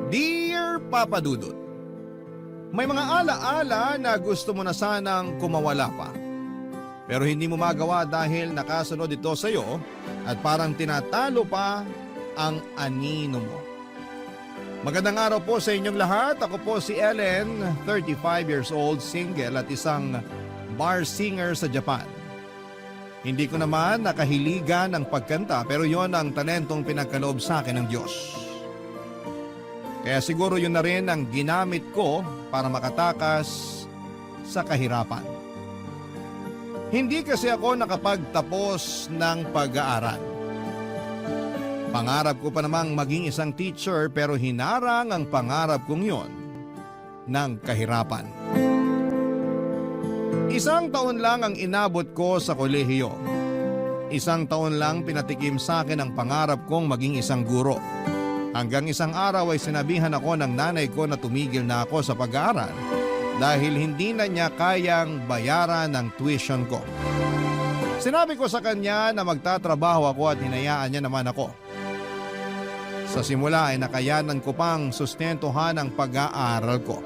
Dear Papa Dudut, may mga alaala na gusto mo na sanang kumawala pa. Pero hindi mo magawa dahil nakasunod ito sa iyo at parang tinatalo pa ang anino mo. Magandang araw po sa inyong lahat. Ako po si Ellen, 35 years old, single at isang bar singer sa Japan. Hindi ko naman nakahiligan ng pagkanta pero yon ang talentong pinagkaloob sa akin ng Diyos. Kaya siguro yun na rin ang ginamit ko para makatakas sa kahirapan. Hindi kasi ako nakapagtapos ng pag-aaral. Pangarap ko pa namang maging isang teacher pero hinarang ang pangarap kong yon ng kahirapan. Isang taon lang ang inabot ko sa kolehiyo. Isang taon lang pinatikim sa akin ang pangarap kong maging isang guro. Hanggang isang araw ay sinabihan ako ng nanay ko na tumigil na ako sa pag-aaral dahil hindi na niya kayang bayaran ang tuition ko. Sinabi ko sa kanya na magtatrabaho ako at hinayaan niya naman ako. Sa simula ay nakayanan ko pang sustentuhan ang pag-aaral ko.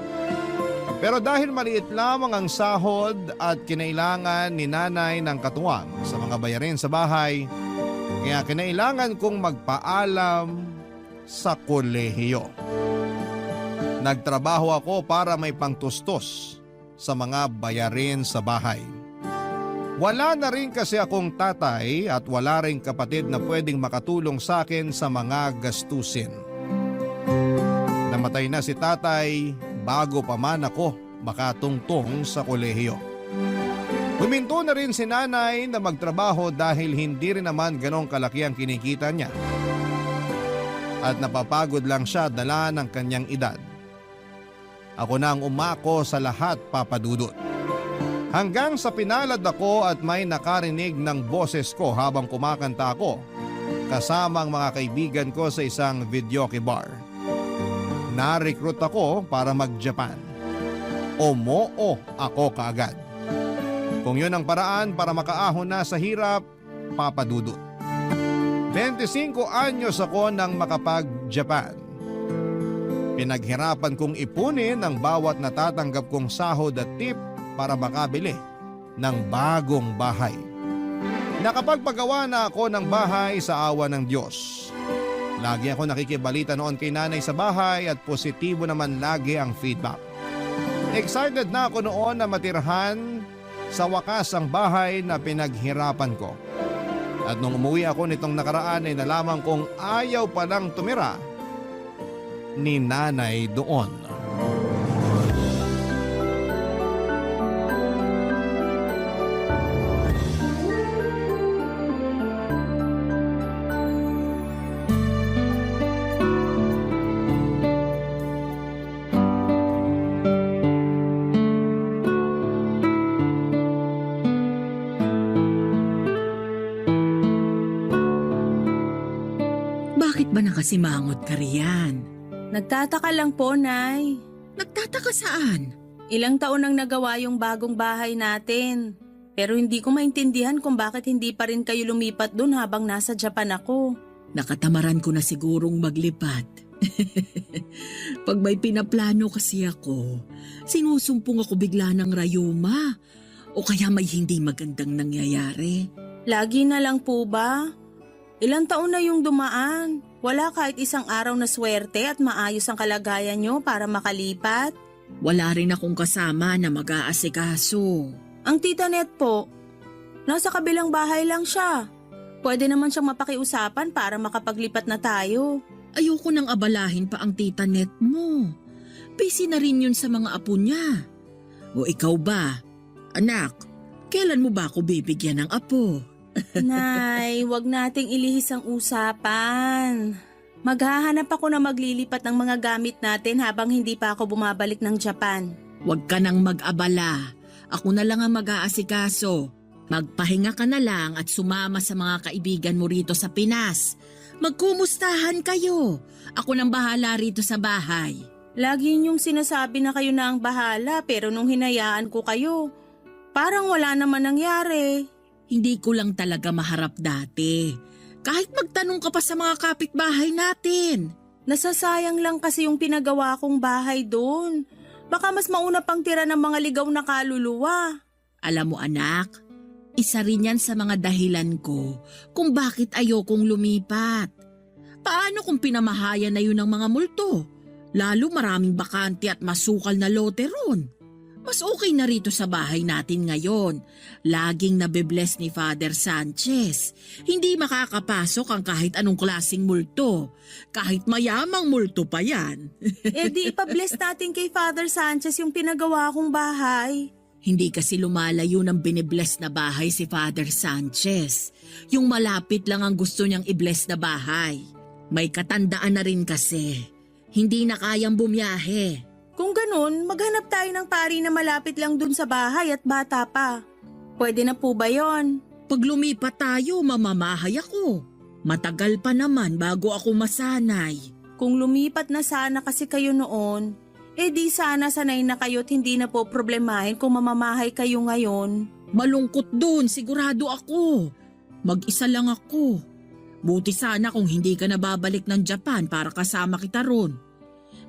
Pero dahil maliit lamang ang sahod at kinailangan ni nanay ng katuwang sa mga bayarin sa bahay, kaya kinailangan kong magpaalam sa kolehiyo. Nagtrabaho ako para may pangtustos sa mga bayarin sa bahay. Wala na rin kasi akong tatay at wala rin kapatid na pwedeng makatulong sa akin sa mga gastusin. Namatay na si tatay bago pa man ako makatungtong sa kolehiyo. Huminto na rin si nanay na magtrabaho dahil hindi rin naman ganong kalaki ang kinikita niya. At napapagod lang siya dala ng kanyang edad. Ako na ang umako sa lahat, Papa Dudut. Hanggang sa pinalad ako at may nakarinig ng boses ko habang kumakanta ako kasama ang mga kaibigan ko sa isang videoke bar. Na-recruit ako para mag-Japan. Umoo ako kaagad. Kung yun ang paraan para makaahon na sa hirap, Papa Dudut. 25 anyos ako nang makapag-Japan. Pinaghirapan kong ipunin ang bawat natatanggap kong sahod at tip para makabili ng bagong bahay. Nakapagpagawa na ako ng bahay sa awa ng Diyos. Lagi ako nakikibalita noon kay nanay sa bahay at positibo naman lagi ang feedback. Excited na ako noon na matirhan sa wakas ang bahay na pinaghirapan ko. At nung umuwi ako nitong nakaraan ay nalaman kong ayaw palang tumira ni nanay doon. Bakit ba nakasimangot ka riyan? Nagtataka lang po, Nay. Nagtataka saan? Ilang taon nang nagawa yung bagong bahay natin. Pero hindi ko maintindihan kung bakit hindi pa rin kayo lumipat dun habang nasa Japan ako. Nakatamaran ko na sigurong maglipat. Pag may pinaplano kasi ako, sinusumpong ako bigla ng rayuma o kaya may hindi magandang nangyayari. Lagi na lang po ba? Ilang taon na yung dumaan. Wala kahit isang araw na swerte at maayos ang kalagayan nyo para makalipat? Wala rin akong kasama na mag-aasikaso. Ang tita Net po, nasa kabilang bahay lang siya. Pwede naman siyang mapakiusapan para makapaglipat na tayo. Ayoko nang abalahin pa ang tita Net mo. Busy na rin yun sa mga apo niya. O ikaw ba? Anak, kailan mo ba ako bibigyan ng apo? Nay, wag nating ilihis ang usapan. Maghahanap ako na maglilipat ng mga gamit natin habang hindi pa ako bumabalik ng Japan. Huwag ka nang mag-abala. Ako na lang ang mag-aasikaso. Magpahinga ka na lang at sumama sa mga kaibigan mo rito sa Pinas. Magkumustahan kayo. Ako nang bahala rito sa bahay. Lagi niyong sinasabi na kayo na ang bahala pero nung hinayaan ko kayo, parang wala naman nangyari. Hindi ko lang talaga maharap dati. Kahit magtanong ka pa sa mga kapitbahay natin. Nasasayang lang kasi yung pinagawa kong bahay doon. Baka mas mauna pang tira ng mga ligaw na kaluluwa. Alam mo anak, isa rin yan sa mga dahilan ko kung bakit ayokong lumipat. Paano kung pinamahayan na yun ng mga multo? Lalo maraming bakante at masukal na lote ron. Mas okay na rito sa bahay natin ngayon. Laging nabibless ni Father Sanchez. Hindi makakapasok ang kahit anong klaseng multo. Kahit mayamang multo pa yan. Eh di ipabless natin kay Father Sanchez yung pinagawa kong bahay. Hindi kasi lumalayo ng binibless na bahay si Father Sanchez. Yung malapit lang ang gusto niyang i-bless na bahay. May katandaan na rin kasi. Hindi na kayang bumiyahe. Kung ganun, maghanap tayo ng pari na malapit lang dun sa bahay at bata pa. Pwede na po ba yon? Pag lumipat tayo, mamamahay ako. Matagal pa naman bago ako masanay. Kung lumipat na sana kasi kayo noon, eh di sana sanay na kayo't hindi na po problemahin kung mamamahay kayo ngayon. Malungkot dun, sigurado ako. Mag-isa lang ako. Buti sana kung hindi ka na babalik ng Japan para kasama kita ron.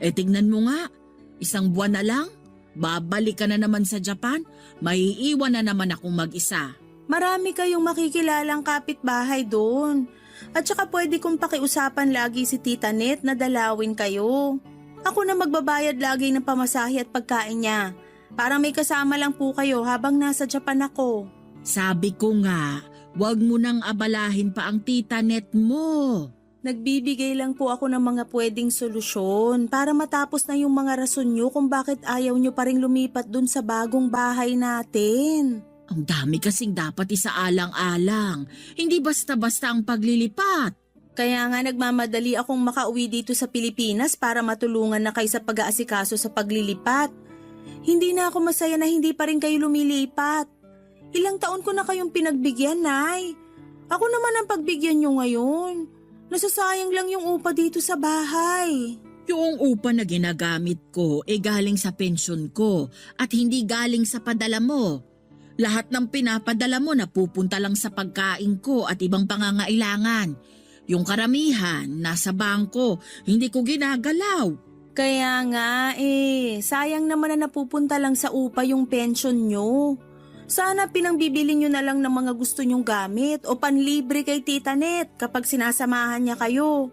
Eh tignan mo nga, isang buwan na lang, babalik ka na naman sa Japan, maiiwan na naman akong mag-isa. Marami kayong makikilalang kapitbahay doon. At saka pwede kong pakiusapan lagi si Tita Net na dalawin kayo. Ako na magbabayad lagi ng pamasahe at pagkain niya. Para may kasama lang po kayo habang nasa Japan ako. Sabi ko nga, wag mo nang abalahin pa ang Tita Net mo. Nagbibigay lang po ako ng mga pwedeng solusyon para matapos na yung mga rason nyo kung bakit ayaw nyo pa rin lumipat dun sa bagong bahay natin. Ang dami kasing dapat isaalang-alang. Hindi basta-basta ang paglilipat. Kaya nga nagmamadali akong makauwi dito sa Pilipinas para matulungan na kayo sa pag-aasikaso sa paglilipat. Hindi na ako masaya na hindi pa rin kayo lumilipat. Ilang taon ko na kayong pinagbigyan, Nay. Ako naman ang pagbigyan nyo ngayon. Nasasayang lang yung upa dito sa bahay. Yung upa na ginagamit ko galing sa pensyon ko at hindi galing sa padala mo. Lahat ng pinapadala mo napupunta lang sa pagkain ko at ibang pangangailangan. Yung karamihan, nasa bangko, hindi ko ginagalaw. Kaya nga sayang naman na napupunta lang sa upa yung pension nyo. Sana pinangbibili nyo na lang ng mga gusto nyong gamit o panlibre kay Tita Net kapag sinasamahan niya kayo.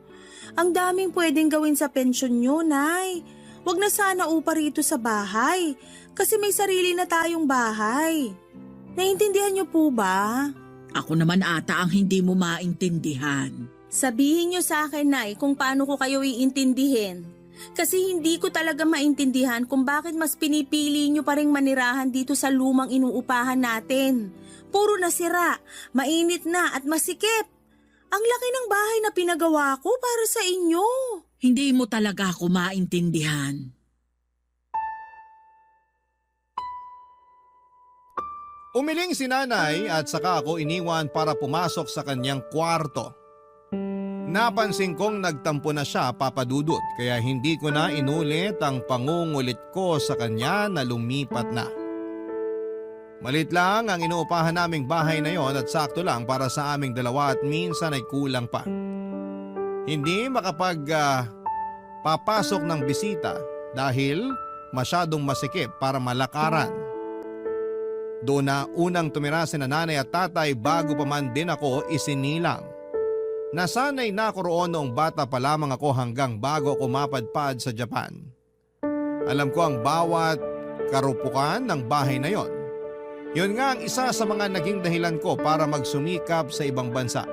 Ang daming pwedeng gawin sa pensyon nyo, Nay. Huwag na sana upa rito sa bahay kasi may sarili na tayong bahay. Naintindihan nyo po ba? Ako naman ata ang hindi mo maintindihan. Sabihin nyo sa akin, Nay, kung paano ko kayo iintindihin. Kasi hindi ko talaga maintindihan kung bakit mas pinipili nyo pa ring manirahan dito sa lumang inuupahan natin. Puro nasira, mainit na at masikip. Ang laki ng bahay na pinagawa ko para sa inyo. Hindi mo talaga ako maintindihan. Umiling si nanay at saka ako iniwan para pumasok sa kanyang kwarto. Napansin kong nagtampo na siya, Papa Dudut, kaya hindi ko na inulit ang pangungulit ko sa kanya na lumipat na. Malit lang ang inuupahan naming bahay na yon at sakto lang para sa aming dalawa at minsan ay kulang pa. Hindi papasok ng bisita dahil masyadong masikip para malakaran. Doon na unang tumira si nanay at tatay bago pa man din ako isinilang. Nasanay na ako roon noong bata pa lamang ako hanggang bago ako mapadpad sa Japan. Alam ko ang bawat karupukan ng bahay na yon. Yun nga ang isa sa mga naging dahilan ko para magsumikap sa ibang bansa.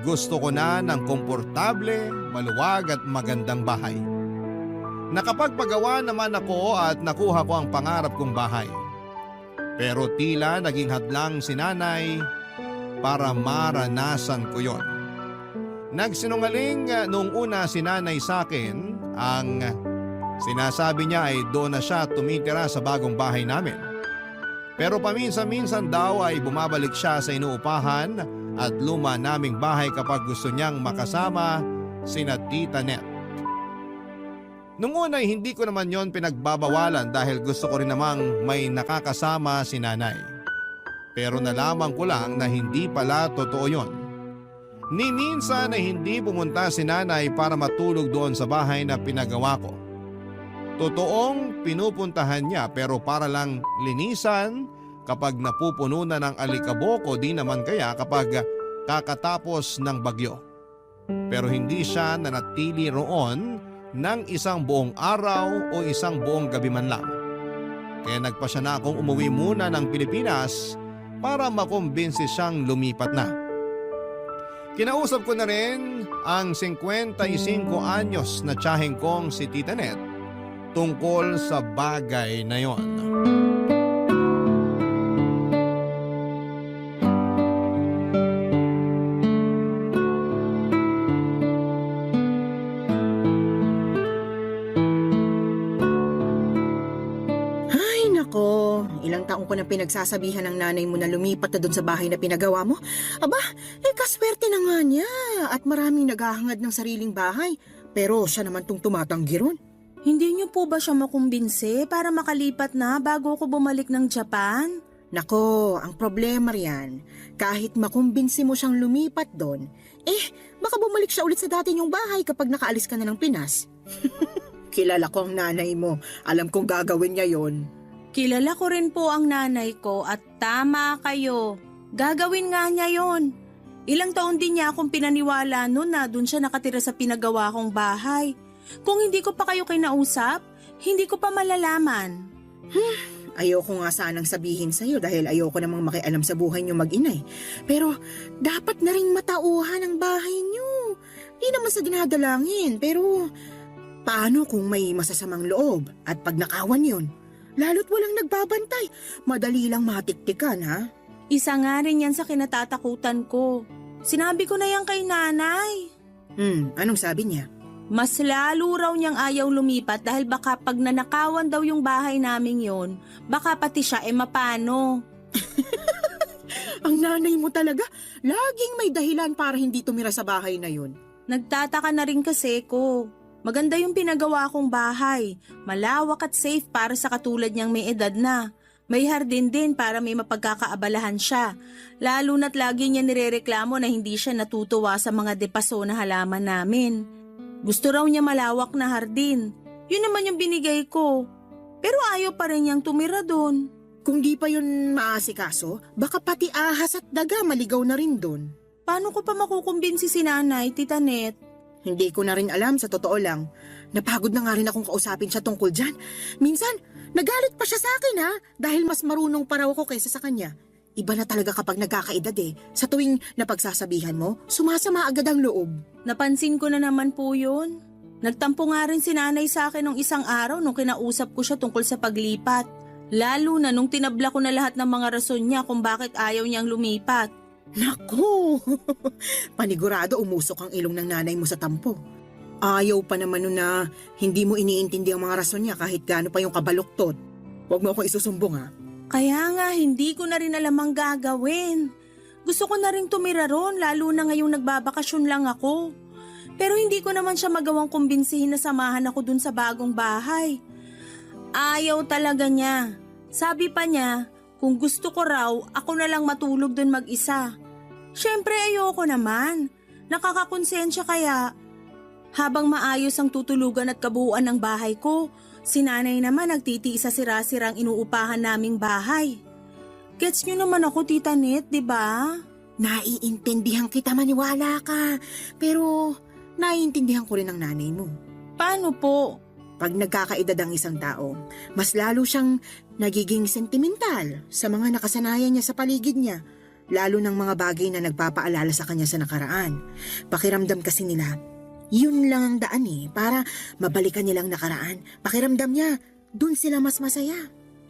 Gusto ko na ng komportable, maluwag at magandang bahay. Nakapagpagawa naman ako at nakuha ko ang pangarap kong bahay. Pero tila naging hadlang si nanay para maranasan ko yon. Nagsinungaling noong una si nanay sa akin. Ang sinasabi niya ay doon na siya tumitira sa bagong bahay namin. Pero paminsan-minsan daw ay bumabalik siya sa inuupahan at luma naming bahay kapag gusto niyang makasama sina Tita Net. Noong una ay hindi ko naman yon pinagbabawalan dahil gusto ko rin namang may nakakasama si nanay. Pero nalaman ko lang na hindi pala totoo yon. Ni minsan ay hindi pumunta si nanay para matulog doon sa bahay na pinagawa ko. Totoong pinupuntahan niya pero para lang linisan kapag napupuno na ng alikabok o di naman kaya kapag kakatapos ng bagyo. Pero hindi siya nanatili roon ng isang buong araw o isang buong gabi man lang. Kaya nagpasya na akong umuwi muna ng Pilipinas para makumbinsi siyang lumipat na. Kinausap ko na rin ang 55 anyos na tiyaheng kong si Tita Net tungkol sa bagay na yon. Ay nako, ilang taong ko na pinagsasabihan ng nanay mo na lumipat na doon sa bahay na pinagawa mo. Aba, kaswerte na nga niya at maraming naghahangad ng sariling bahay. Pero siya naman tong tumatanggi ron. Hindi niyo po ba siya makumbinse para makalipat na bago ako bumalik ng Japan? Nako, ang problema riyan, kahit makumbinsi mo siyang lumipat doon, baka bumalik siya ulit sa dati niyong bahay kapag nakaalis ka na ng Pinas. Kilala ko ang nanay mo, alam kong gagawin niya yon. Kilala ko rin po ang nanay ko at tama kayo. Gagawin nga niya yon. Ilang taon din niya akong pinaniwala noon na doon siya nakatira sa pinagawa kong bahay. Kung hindi ko pa kayo kinausap, hindi ko pa malalaman. Ayoko nga sanang sabihin sa'yo dahil ayoko namang makialam sa buhay niyo mag-inay. Pero dapat na rin matauhan ang bahay niyo. Di naman sa dinadalangin, pero paano kung may masasamang loob at pag nakawan yun? Lalo't walang nagbabantay, madali lang matiktikan ha? Isa nga rin yan sa kinatatakutan ko. Sinabi ko na yan kay nanay. Anong sabi niya? Mas lalo raw niyang ayaw lumipat dahil baka pag nanakawan daw yung bahay naming yon, baka pati siya mapano. Ang nanay mo talaga, laging may dahilan para hindi tumira sa bahay na yun. Nagtataka na rin kasi ko. Maganda yung pinagawa kong bahay. Malawak at safe para sa katulad niyang may edad na. May hardin din para may mapagkakaabalahan siya. Lalo na't lagi niya nirereklamo na hindi siya natutuwa sa mga depaso na halaman namin. Gusto raw niya malawak na hardin. Yun naman yung binigay ko. Pero ayaw pa rin niyang tumira doon. Kung di pa yun maasikaso, baka pati ahas at daga maligaw na rin doon. Paano ko pa makukumbinsi si nanay, Tita Net? Hindi ko na rin alam, sa totoo lang. Napagod na nga rin akong kausapin siya tungkol dyan. Minsan, nagalit pa siya sa akin ha, dahil mas marunong pa raw ako kaysa sa kanya. Iba na talaga kapag nagkakaedad Sa tuwing napagsasabihan mo, sumasama agad ang loob. Napansin ko na naman po yun. Nagtampo nga rin si nanay sa akin nung isang araw nung kinausap ko siya tungkol sa paglipat. Lalo na nung tinabla ko na lahat ng mga rason niya kung bakit ayaw niyang lumipat. Naku! Panigurado umusok ang ilong ng nanay mo sa tampo. Ayaw pa naman nun na hindi mo iniintindi ang mga rason niya kahit gaano pa yung kabaluktot. Huwag mo akong isusumbong ha. Kaya nga, hindi ko na rin alam ang gagawin. Gusto ko na rin tumira ron, lalo na ngayong nagbabakasyon lang ako. Pero hindi ko naman siya magawang kumbinsihin na samahan ako dun sa bagong bahay. Ayaw talaga niya. Sabi pa niya, kung gusto ko raw, ako na lang matulog dun mag-isa. Siyempre ayoko naman. Nakakakonsensya kaya. Habang maayos ang tutulugan at kabuuan ng bahay ko, si nanay naman nagtitiis sa sira-sirang inuupahan naming bahay. Gets nyo naman ako, Tita Net, di ba? Naiintindihan kita, maniwala ka. Pero naiintindihan ko rin ang nanay mo. Paano po? Pag nagkakaedad ang isang tao, mas lalo siyang nagiging sentimental sa mga nakasanayan niya sa paligid niya, lalo ng mga bagay na nagpapaalala sa kanya sa nakaraan. Pakiramdam kasi nila, yun lang ang daan para mabalikan nilang nakaraan. Pakiramdam niya, dun sila mas masaya.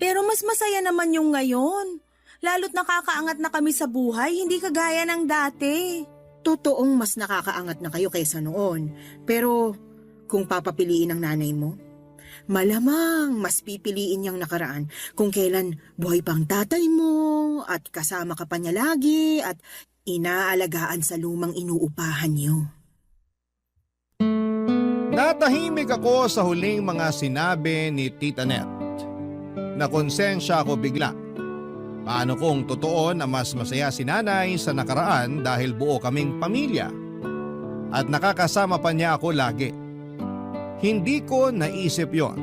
Pero mas masaya naman yung ngayon. Lalo't nakakaangat na kami sa buhay, hindi kagaya ng dati. Totoong mas nakakaangat na kayo kaysa noon. Pero kung papapiliin ng nanay mo, malamang mas pipiliin niyang nakaraan kung kailan buhay pang tatay mo at kasama ka pa niya lagi at inaalagaan sa lumang inuupahan niyo. Natahimik ako sa huling mga sinabi ni Tita Net. Nakonsensya ako bigla. Paano kung totoo na mas masaya si nanay sa nakaraan dahil buo kaming pamilya at nakakasama pa niya ako lagi? Hindi ko naisip yon.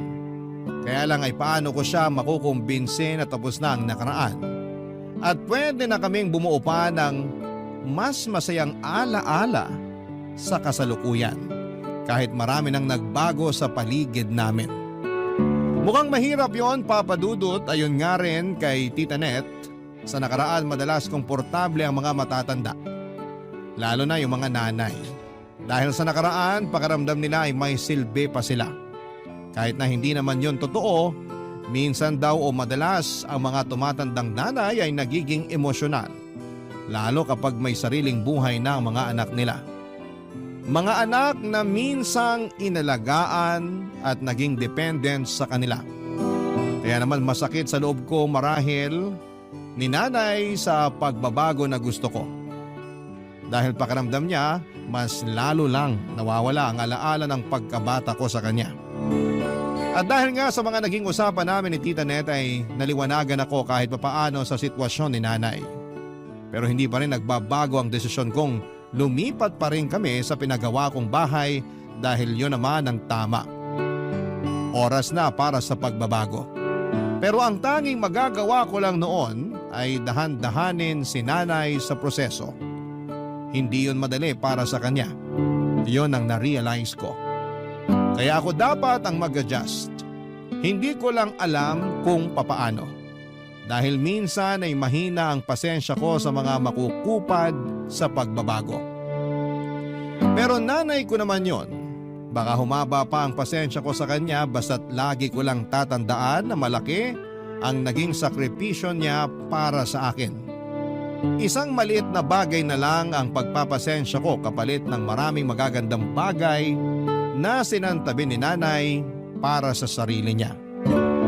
Kaya lang ay paano ko siya makukumbinse na tapos na ang nakaraan at pwede na kaming bumuo pa ng mas masayang alaala sa kasalukuyan kahit marami nang nagbago sa paligid namin. Mukhang mahirap yon, Papa Dudut. Ayon nga rin kay Tita Net, sa nakaraan madalas komportable ang mga matatanda. Lalo na yung mga nanay. Dahil sa nakaraan, pakiramdam nila ay may silbi pa sila. Kahit na hindi naman yon totoo, minsan daw o madalas ang mga tumatandang nanay ay nagiging emosyonal. Lalo kapag may sariling buhay na ang mga anak nila. Mga anak na minsang inalagaan at naging dependent sa kanila. Kaya naman masakit sa loob ko marahil ni nanay sa pagbabago na gusto ko. Dahil pakiramdam niya, mas lalo lang nawawala ang alaala ng pagkabata ko sa kanya. At dahil nga sa mga naging usapan namin ni Tita Net ay naliwanagan ako kahit papaano sa sitwasyon ni nanay. Pero hindi pa rin nagbabago ang desisyon kong lumipat pa rin kami sa pinagawa kong bahay dahil yun naman ang tama. Oras na para sa pagbabago. Pero ang tanging magagawa ko lang noon ay dahan-dahanin si nanay sa proseso. Hindi yun madali para sa kanya. Yun ang na-realize ko. Kaya ako dapat ang mag-adjust. Hindi ko lang alam kung papaano. Dahil minsan ay mahina ang pasensya ko sa mga makukupad sa pagbabago. Pero nanay ko naman yon. Baka humaba pa ang pasensya ko sa kanya basta't lagi ko lang tatandaan na malaki ang naging sakripisyo niya para sa akin. Isang maliit na bagay na lang ang pagpapasensya ko kapalit ng maraming magagandang bagay na sinantabi ni nanay para sa sarili niya.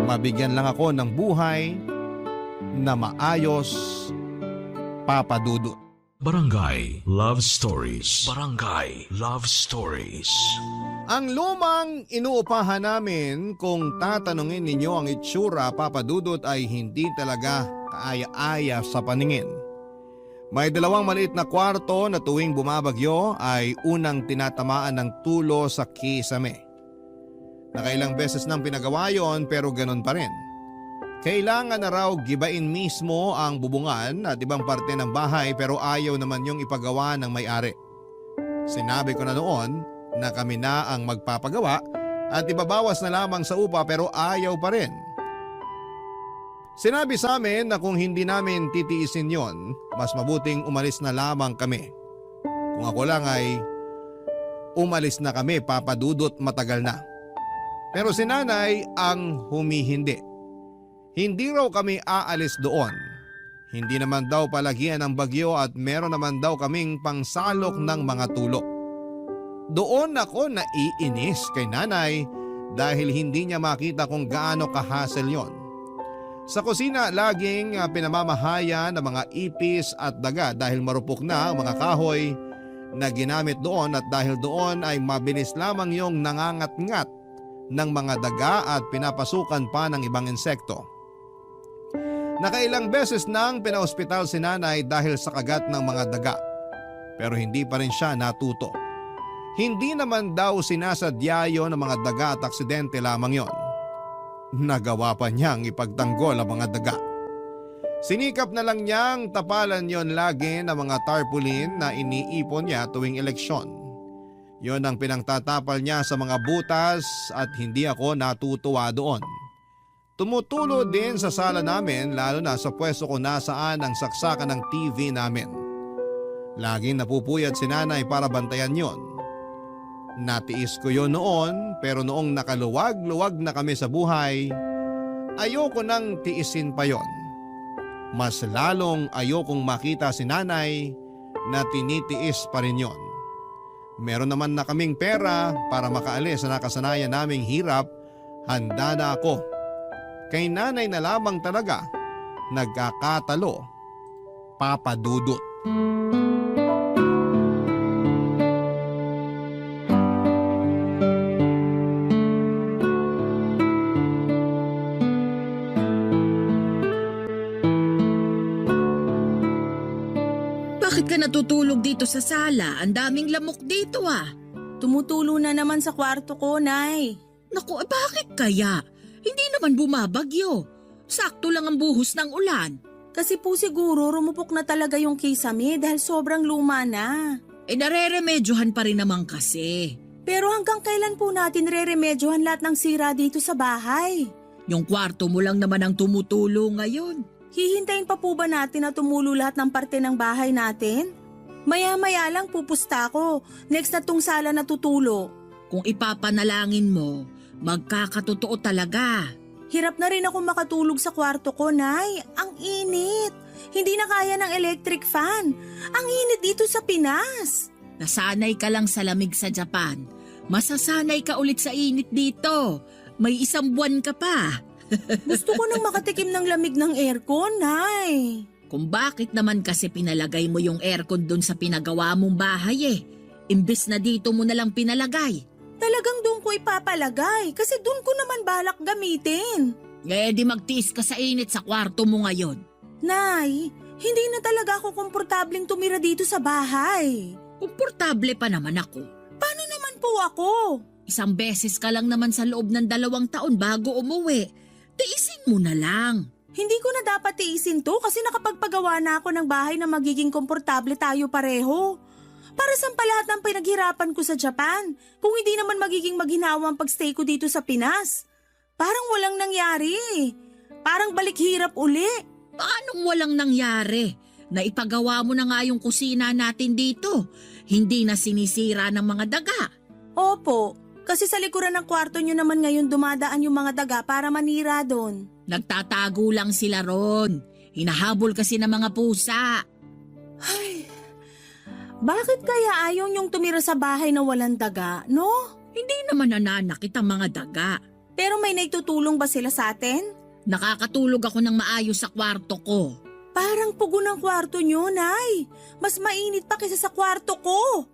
Mabigyan lang ako ng buhay na maayos, Papa Dudut. Barangay Love Stories. Barangay Love Stories. Ang lumang inuupahan namin, kung tatanungin ninyo ang itsura, Papa Dudut, ay hindi talaga kaaya-aya sa paningin. May 2 maliit na kwarto na tuwing bumabagyo ay unang tinatamaan ng tulo sa kisame. Nakailang beses nang pinagawa yon pero ganun pa rin. Kailangan na raw gibain mismo ang bubungan at ibang parte ng bahay pero ayaw naman yung ipagawa ng may-ari. Sinabi ko na noon na kami na ang magpapagawa at ibabawas na lamang sa upa pero ayaw pa rin. Sinabi sa amin na kung hindi namin titiisin yon, mas mabuting umalis na lamang kami. Kung ako lang ay umalis na kami, Papa Dudut, matagal na. Pero si nanay ang humihindi. Hindi raw kami aalis doon. Hindi naman daw palagian ng bagyo at meron naman daw kaming pangsalok ng mga tulo. Doon ako naiinis kay nanay dahil hindi niya makita kung gaano ka-hassle yon. Sa kusina laging pinamamahaya ng mga ipis at daga dahil marupok na ang mga kahoy na ginamit doon at dahil doon ay mabilis lamang yung nangangat-ngat ng mga daga at pinapasukan pa ng ibang insekto. Nakailang beses nang pinaospital si nanay dahil sa kagat ng mga daga pero hindi pa rin siya natuto. Hindi naman daw sinasadya yon ng mga daga at aksidente lamang yon. Nagawa pa niyang ipagtanggol ang mga daga. Sinikap na lang niyang tapalan yon lagi ng mga tarpaulin na iniipon niya tuwing eleksyon. Yon ang pinangtatapal niya sa mga butas at hindi ako natutuwa doon. Tumutulo din sa sala namin lalo na sa pwesto kung nasaan ang saksakan ng TV namin. Laging napupuyat si nanay para bantayan yon. Natiis ko yon noon pero noong nakaluwag-luwag na kami sa buhay, ayoko nang tiisin pa yon. Mas lalong ayokong makita si nanay na tinitiis pa rin yon. Meron naman na kaming pera para makaalis sa nakasanayan naming hirap, handa na ako. Kay nanay na lamang talaga nagkakatalo, Papa Dudut. Bakit ka natutulog dito sa sala? Ang daming lamok dito ah. Tumutulo na naman sa kwarto ko, Nay. Naku, bakit kaya? Hindi naman bumabagyo. Sakto lang ang buhos ng ulan. Kasi po siguro rumupok na talaga yung kisame dahil sobrang luma na. Nareremedyohan pa rin naman kasi. Pero hanggang kailan po natin reremedyohan lahat ng sira dito sa bahay? Yung kwarto mo lang naman ang tumutulo ngayon. Hihintayin pa po ba natin na tumulo lahat ng parte ng bahay natin? Maya-maya lang pupusta ko. Next na tong sala na tutulo. Kung ipapanalangin mo, magkakatotoo talaga. Hirap na rin ako makatulog sa kwarto ko, Nay. Ang init. Hindi na kaya ng electric fan. Ang init dito sa Pinas. Nasanay ka lang sa lamig sa Japan. Masasanay ka ulit sa init dito. May 1 buwan ka pa. Gusto ko nang makatikim ng lamig ng aircon, Nay. Kung bakit naman kasi pinalagay mo yung aircon dun sa pinagawa mong bahay eh. Imbes na dito mo nalang pinalagay. Talagang doon ko ipapalagay kasi doon ko naman balak gamitin. Di magtiis ka sa init sa kwarto mo ngayon. Nay, hindi na talaga ako komportableng tumira dito sa bahay. Komportable pa naman ako. Paano naman po ako? 1 beses ka lang naman sa loob ng 2 taon bago umuwi. Tiisin mo na lang. Hindi ko na dapat tiisin to kasi nakapagpagawa na ako ng bahay na magiging komportable tayo pareho. Para saan pa lahat ng pinaghirapan ko sa Japan kung hindi naman magiging maghinawa ang pagstay ko dito sa Pinas? Parang walang nangyari. Parang balik hirap uli. Paanong walang nangyari? Naipagawa mo na nga yung kusina natin dito. Hindi na sinisira ng mga daga. Opo, kasi sa likuran ng kwarto nyo naman ngayon dumadaan yung mga daga para manira doon. Nagtatago lang sila ron. Hinahabol kasi ng mga pusa. Ay, bakit kaya ayaw nyong tumira sa bahay na walang daga, no? Hindi naman nananakit ang mga daga. Pero may naitutulong ba sila sa atin? Nakakatulog ako ng maayos sa kwarto ko. Parang pugo ng kwarto nyo, Nay. Mas mainit pa kaysa sa kwarto ko.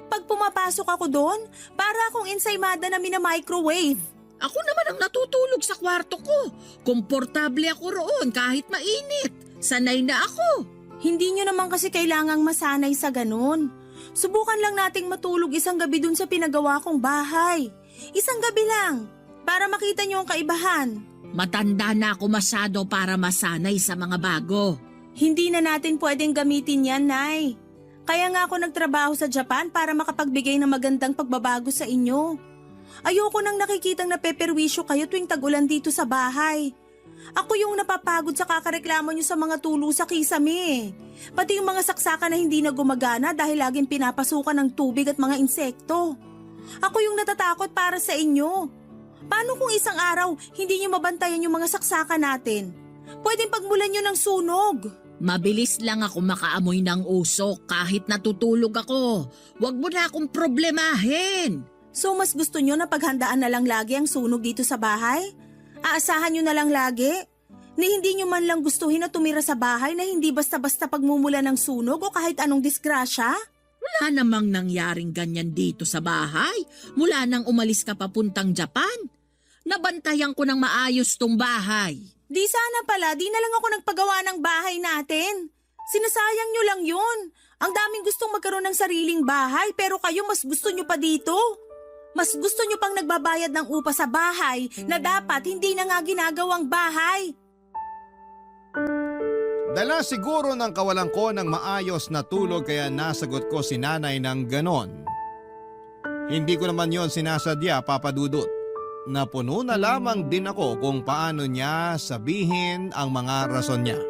Pag pumapasok ako doon, para akong ensaymada na mina-microwave. Ako naman ang natutulog sa kwarto ko. Komportable ako roon kahit mainit. Sanay na ako. Hindi nyo naman kasi kailangang masanay sa ganun. Subukan lang nating matulog 1 gabi dun sa pinagawa kong bahay. 1 gabi lang, para makita nyo ang kaibahan. Matanda na ako masyado para masanay sa mga bago. Hindi na natin pwedeng gamitin yan, Nay. Kaya nga ako nagtrabaho sa Japan para makapagbigay ng magandang pagbabago sa inyo. Ayoko nang nakikitang napeperwisyo kayo tuwing tag-ulan dito sa bahay. Ako yung napapagod sa kakareklamo nyo sa mga tulo sa kisame. Pati yung mga saksakan na hindi na gumagana dahil laging pinapasukan ng tubig at mga insekto. Ako yung natatakot para sa inyo. Paano kung isang araw hindi nyo mabantayan yung mga saksakan natin? Pwedeng pagmulan nyo ng sunog. Mabilis lang ako makaamoy ng usok kahit natutulog ako. Huwag mo na akong problemahin. So mas gusto nyo na paghandaan na lang lagi ang sunog dito sa bahay? Aasahan nyo na lang lagi? Ni hindi nyo man lang gustuhin na tumira sa bahay na hindi basta-basta pagmumula ng sunog o kahit anong disgrasya? Wala namang nangyaring ganyan dito sa bahay mula nang umalis ka papuntang Japan. Nabantayan ko ng maayos tong bahay. Di sana pala, di na lang ako nagpagawa ng bahay natin. Sinasayang nyo lang yun. Ang daming gustong magkaroon ng sariling bahay pero kayo mas gusto nyo pa dito. Mas gusto nyo pang nagbabayad ng upa sa bahay na dapat hindi na nga ginagawang bahay. Dala siguro ng kawalan ko ng maayos na tulog kaya nasagot ko si nanay ng ganon. Hindi ko naman yon sinasadya, Papa Dudut. Napuno na lamang din ako kung paano niya sabihin ang mga rason niya.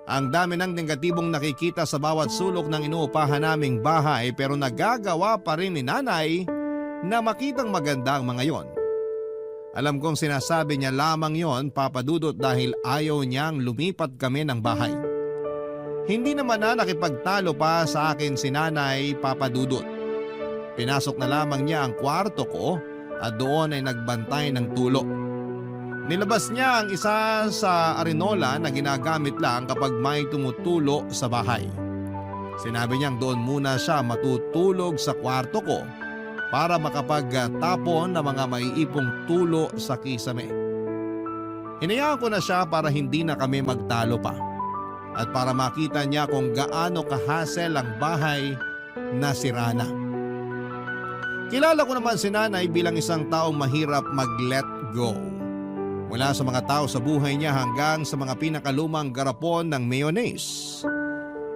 Ang dami ng negatibong nakikita sa bawat sulok ng inuupahan naming bahay pero nagagawa pa rin ni nanay na makitang maganda ang mga yon. Alam kong sinasabi niya lamang yon, Papa Dudut, dahil ayaw niyang lumipat kami ng bahay. Hindi naman na nakipagtalo pa sa akin si nanay, Papa Dudut. Pinasok na lamang niya ang kwarto ko at doon ay nagbantay ng tulo. Nilabas niya ang isa sa arenola na ginagamit lang kapag may tumutulo sa bahay. Sinabi niyang doon muna siya matutulog sa kwarto ko para makapagtapon ng mga maiipong tulo sa kisame. Hinayaan ko na siya para hindi na kami magtalo pa. at para makita niya kung gaano kahasel ang bahay na sira na. Kilala ko naman si nanay bilang isang taong mahirap mag-let go. Mula sa mga tao sa buhay niya hanggang sa mga pinakalumang garapon ng mayonnaise.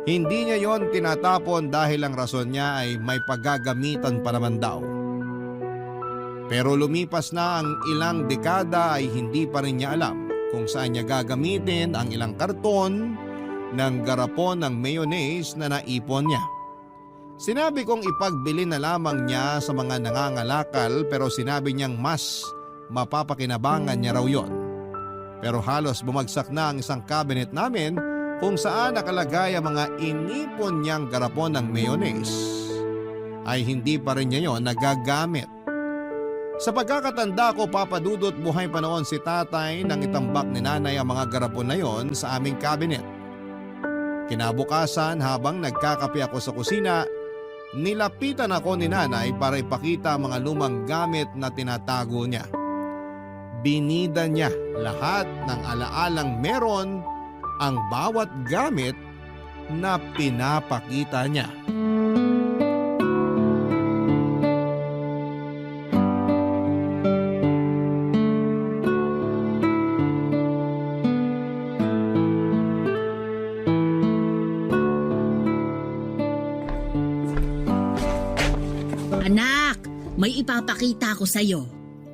Hindi niya yon tinatapon dahil ang rason niya ay may paggagamitan pa naman daw. Pero lumipas na ang ilang dekada ay hindi pa rin niya alam kung saan niya gagamitin ang ilang karton ng garapon ng mayonnaise na naipon niya. Sinabi kong ipagbili na lamang niya sa mga nangangalakal pero sinabi niyang mas mapapakinabangan niya raw yon. Pero halos bumagsak na ang isang cabinet namin kung saan nakalagay ang mga inipon niyang garapon ng mayonnaise ay hindi pa rin niya yon nagagamit. Sa pagkakatanda ko, Papa Dudut, buhay pa noon si tatay nang itambak ni nanay ang mga garapon na yon sa aming cabinet. Kinabukasan habang nagkakape ako sa kusina, nilapitan ako ni nanay para ipakita ang mga lumang gamit na tinatago niya. Binida niya lahat ng alaalang meron ang bawat gamit na pinapakita niya. Anak, may ipapakita ko sa'yo.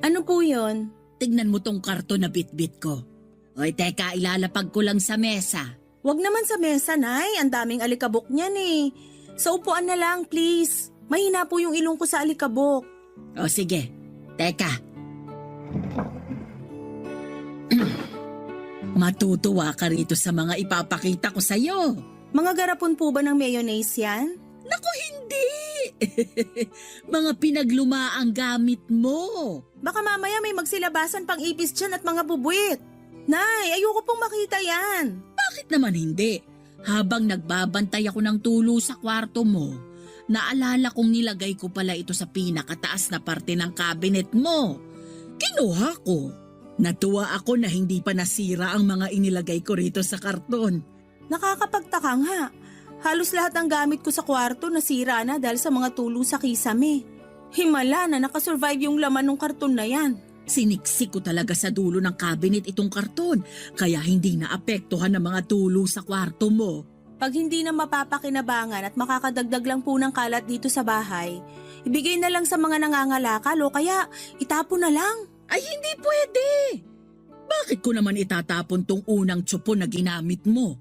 Ano po yon? Tignan mo tong karton na bitbit ko. Oy, teka, ilalapag ko lang sa mesa. Wag naman sa mesa, Nay. Ang daming alikabok niyan eh. Sa upuan na lang, please. Mahina po yung ilong ko sa alikabok. O sige, teka. Matutuwa ka rito sa mga ipapakita ko sa'yo. Mga garapon po ba ng mayonnaise yan? Naku, hindi! Mga pinaglumaang gamit mo. Baka mamaya may magsilabasan pang ipis dyan at mga bubuit. Nay, ayoko pong makita yan. Bakit naman hindi? Habang nagbabantay ako ng tulo sa kwarto mo, naalala kong nilagay ko pala ito sa pinakataas na parte ng cabinet mo. Kinuha ko. Natuwa ako na hindi pa nasira ang mga inilagay ko rito sa karton. Nakakapagtaka nga. Halos lahat ng gamit ko sa kwarto nasira na dahil sa mga tulo sa kisame. Himala na nakasurvive yung laman ng karton na yan. Siniksik ko talaga sa dulo ng cabinet itong karton, kaya hindi naapektuhan ng mga tulo sa kwarto mo. Pag hindi na mapapakinabangan at makakadagdag lang po ng kalat dito sa bahay, ibigay na lang sa mga nangangalakal o kaya itapon na lang. Ay, hindi pwede! Bakit ko naman itatapon tong unang tsupo na ginamit mo?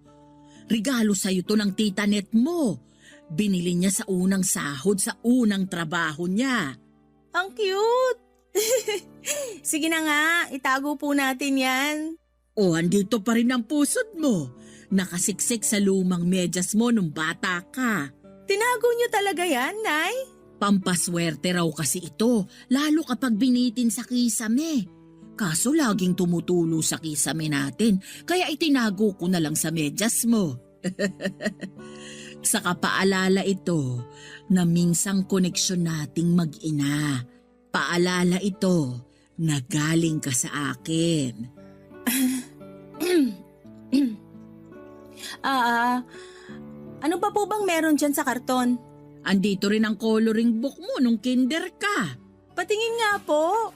Regalo sa'yo to ng tita net mo. Binili niya sa unang sahod sa unang trabaho niya. Ang cute! Sige na nga, itago po natin yan. O, andito pa rin ang pusod mo. Nakasiksik sa lumang medyas mo nung bata ka. Tinago niyo talaga yan, Nay? Pampaswerte raw kasi ito, lalo kapag binitin sa kisame. Kaso laging tumutulo sa kisame natin, kaya itinago ko na lang sa medyas mo. Sa kapaalala ito na minsang koneksyon nating mag-ina. Paalala ito na galing ka sa akin. Ano pa po bang meron dyan sa karton? Andito rin ang coloring book mo nung kinder ka. Patingin nga po.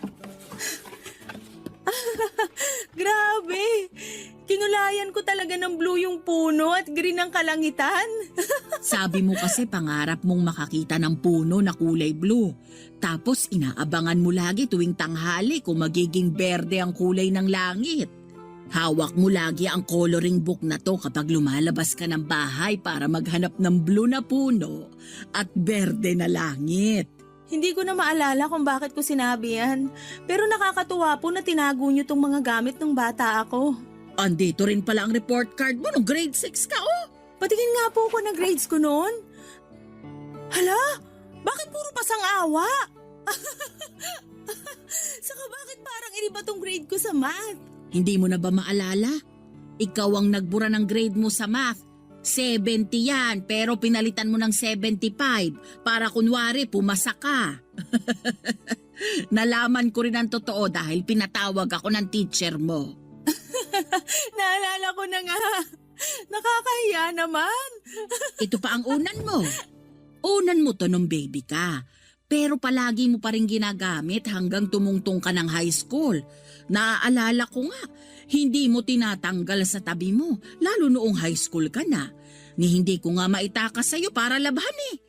Grabe! Kinulayan ko talaga ng blue yung puno at green ang kalangitan. Sabi mo kasi pangarap mong makakita ng puno na kulay blue. Tapos inaabangan mo lagi tuwing tanghali kung magiging berde ang kulay ng langit. Hawak mo lagi ang coloring book na to kapag lumalabas ka ng bahay para maghanap ng blue na puno at berde na langit. Hindi ko na maalala kung bakit ko sinabi yan. Pero nakakatuwa po na tinago niyo tong mga gamit ng bata ako. Andito rin pala ang report card mo nung grade 6 ka, oh! Patingin nga po ko na grades ko noon. Hala, bakit puro pasang-awa? Saka bakit parang iniba tong grade ko sa math? Hindi mo na ba maalala? Ikaw ang nagbura ng grade mo sa math. 70 yan, pero pinalitan mo ng 75 para kunwari pumasa ka. Nalaman ko rin ang totoo dahil pinatawag ako ng teacher mo. Naalala ko na nga. Nakakahiya naman. Ito pa ang unan mo. Unan mo to nung baby ka. Pero palagi mo pa rin ginagamit hanggang tumungtong ka ng high school. Naaalala ko nga, hindi mo tinatanggal sa tabi mo, lalo noong high school ka na. Ni hindi ko nga maitakas sa'yo para labhan eh.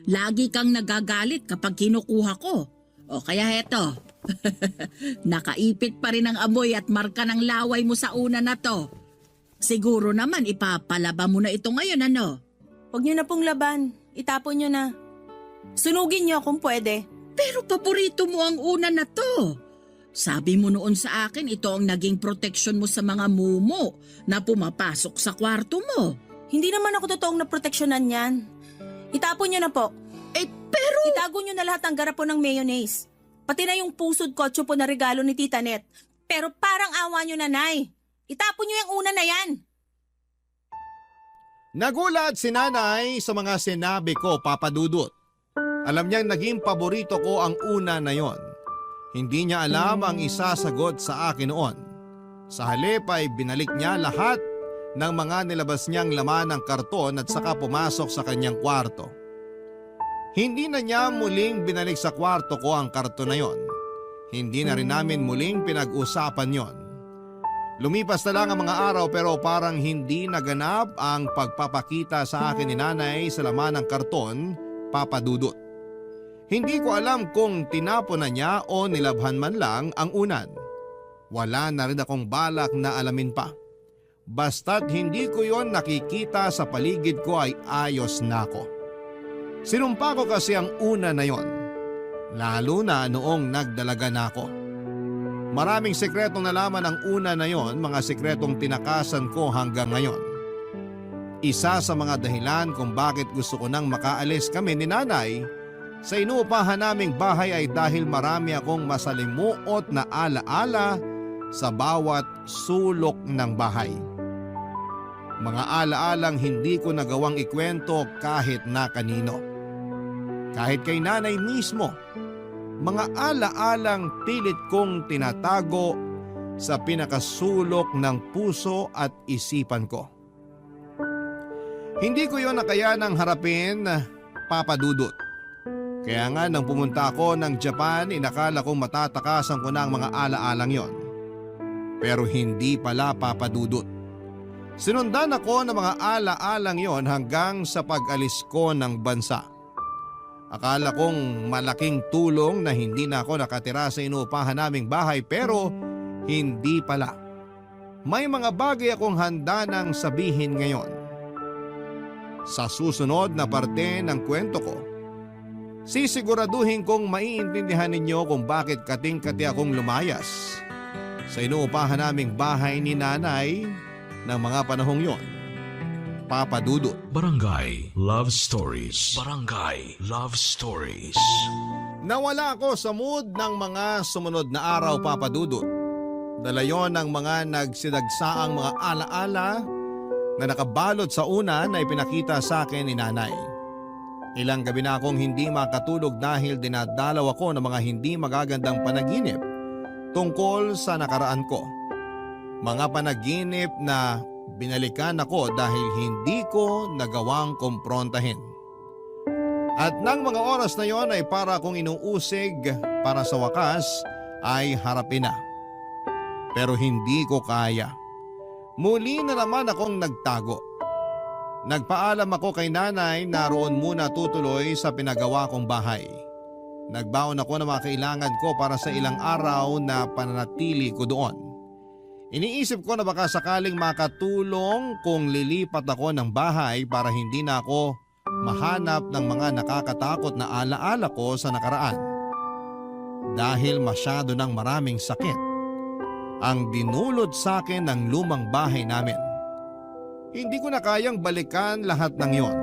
Lagi kang nagagalit kapag kinukuha ko. O kaya heto, nakaipit pa rin ang amoy at marka ng laway mo sa una na to. Siguro naman ipapalaba mo na ito ngayon, ano? Huwag niyo na pong laban. Itapon niyo na. Sunugin niyo kung pwede. Pero paborito mo ang una na to. Sabi mo noon sa akin, ito ang naging proteksyon mo sa mga mumo na pumapasok sa kwarto mo. Hindi naman ako totoong naproteksyonan yan. Itapon niyo na po. Pero... Itago niyo na lahat ng garapon ng mayonnaise. Pati na yung pusod kotso po na regalo ni Tita Net. Pero parang awa niyo, nanay. Itapon niyo yung una na yan. Nagulat si nanay sa mga sinabi ko, Papa Dudut. Alam niyang naging paborito ko ang una na yon. Hindi niya alam ang isasagot sa akin noon. Sa halip ay binalik niya lahat ng mga nilabas niyang laman ng karton at saka pumasok sa kanyang kwarto. Hindi na niya muling binalik sa kwarto ko ang karton na yon. Hindi na rin namin muling pinag-usapan yon. Lumipas na lang ang mga araw pero parang hindi naganap ang pagpapakita sa akin ni nanay sa laman ng karton, Papa Dudut. Hindi ko alam kung tinapon na niya o nilabhan man lang ang unan. Wala na rin akong balak na alamin pa. Basta't hindi ko yon nakikita sa paligid ko ay ayos na ako. Sinumpa ko kasi ang una na yon, lalo na noong nagdalaga na ako. Maraming sekretong nalaman ang una na yon, mga sekretong tinakasan ko hanggang ngayon. Isa sa mga dahilan kung bakit gusto ko nang makaalis kami ni nanay sa inuupahan naming bahay ay dahil marami akong masalimuot na alaala sa bawat sulok ng bahay. Mga alaalang hindi ko nagawang ikwento kahit na kanino. Kahit kay nanay mismo, mga alaalang pilit kong tinatago sa pinakasulok ng puso at isipan ko. Hindi ko yon nakayanang harapin, Papa Dudut. Kaya nga nang pumunta ako ng Japan, inakala kong matatakasan ko na ang mga alaalang yon. Pero hindi pala, Papa Dudut. Sinundan ako ng mga alaalang yon hanggang sa pag-alis ko ng bansa. Akala kong malaking tulong na hindi na ako nakatira sa inuupahan naming bahay pero hindi pala. May mga bagay akong handa nang sabihin ngayon. Sa susunod na parte ng kwento ko, sisiguraduhin kong maiintindihan ninyo kung bakit kating-kati akong lumayas sa inuupahan naming bahay ni nanay ng mga panahong yon, Papa Dudut. Barangay Love Stories. Barangay Love Stories. Nawala ako sa mood ng mga sumunod na araw, Papa Dudut. Dala yon ng mga nagsidagsaang mga alaala na nakabalot sa una na ipinakita sa akin ni nanay. Ilang gabi na akong hindi makatulog dahil dinadalaw ako ng mga hindi magagandang panaginip tungkol sa nakaraan ko. Mga panaginip na binalikan ako dahil hindi ko nagawang kumprontahin. At nang mga oras na yon ay para akong inuusig para sa wakas ay harapin na. Pero hindi ko kaya. Muli na naman akong nagtago. Nagpaalam ako kay nanay na roon muna tutuloy sa pinagawa kong bahay. Nagbaon ako ng mga kailangan ko para sa ilang araw na pananatili ko doon. Iniisip ko na baka sakaling makatulong kung lilipat ako ng bahay para hindi na ako mahanap ng mga nakakatakot na alaala ko sa nakaraan. Dahil masyado ng maraming sakit ang dinulot sa akin ng lumang bahay namin. Hindi ko na kayang balikan lahat ng yon.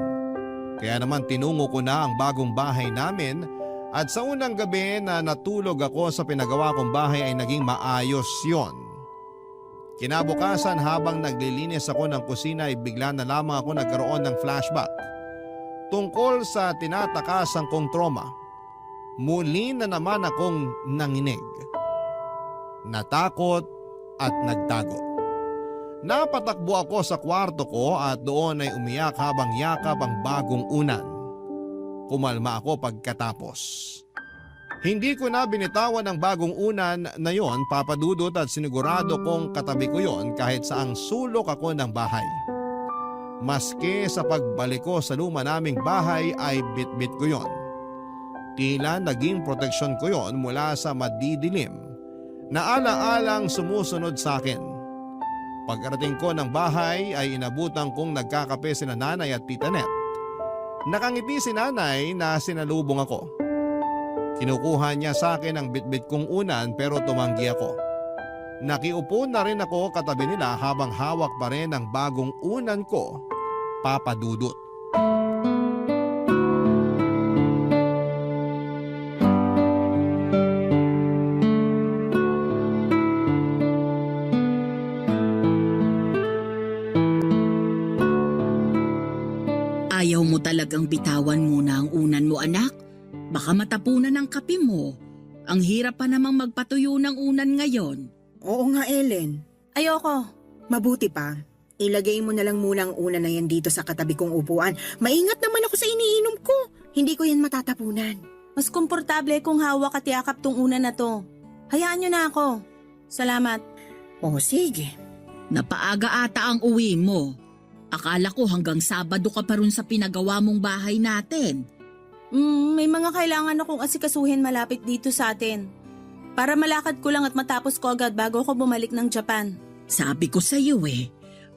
Kaya naman tinungo ko na ang bagong bahay namin at sa unang gabi na natulog ako sa pinagawa kong bahay ay naging maayos yon. Kinabukasan habang naglilinis ako ng kusina ay bigla na lamang ako nagkaroon ng flashback tungkol sa tinatakasang kong trauma. Muli na naman akong nanginig, natakot at nagtago. Napatakbo ako sa kwarto ko at doon ay umiyak habang yakap ang bagong unan. Kumalma ako pagkatapos. Hindi ko na binitawan ang bagong unan na yon, Papa Dudut, at sinigurado kong katabi ko yon kahit saang sulok ako ng bahay. Maski sa pagbalik ko sa luma naming bahay ay bitbit ko yon. Tila naging proteksyon ko yon mula sa madidilim na ala-alang sumusunod sa akin. Pagkarating ko ng bahay ay inabutan kong nagkakape sina nanay at tita Net. Nakangiti si nanay na sinalubong ako. Kinukuha niya sa akin ang bitbit kong unan pero tumanggi ako. Nakiupo na rin ako katabi nila habang hawak pa rin ang bagong unan ko, Papa Dudut. Ayaw mo talagang bitawan muna ang unan mo, anak? Baka matapunan ang kape mo. Ang hirap pa namang magpatuyo ng unan ngayon. Oo nga, Ellen. Ayoko. Mabuti pa. Ilagay mo na lang muna ang unan na yan dito sa katabi kong upuan. Maingat naman ako sa iniinom ko. Hindi ko yan matatapunan. Mas komportable kung hawak at yakap tong unan na to. Hayaan nyo na ako. Salamat. Oh, sige. Napaaga ata ang uwi mo. Akala ko hanggang Sabado ka pa rin sa pinagawa mong bahay natin. May mga kailangan akong asikasuhin malapit dito sa atin. Para malakad ko lang at matapos ko agad bago ako bumalik ng Japan. Sabi ko sa iyo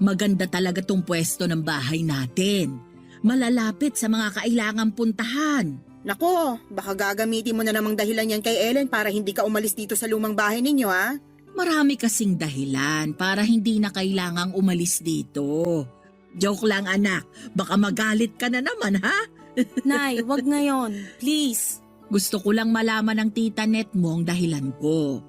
maganda talaga tong pwesto ng bahay natin. Malalapit sa mga kailangang puntahan. Nako, baka gagamitin mo na namang dahilan yan kay Ellen para hindi ka umalis dito sa lumang bahay ninyo, ha? Marami kasing dahilan para hindi na kailangang umalis dito. Joke lang, anak. Baka magalit ka na naman, ha? Nay, wag ngayon. Please. Gusto ko lang malaman ng tita Net mo ang dahilan ko.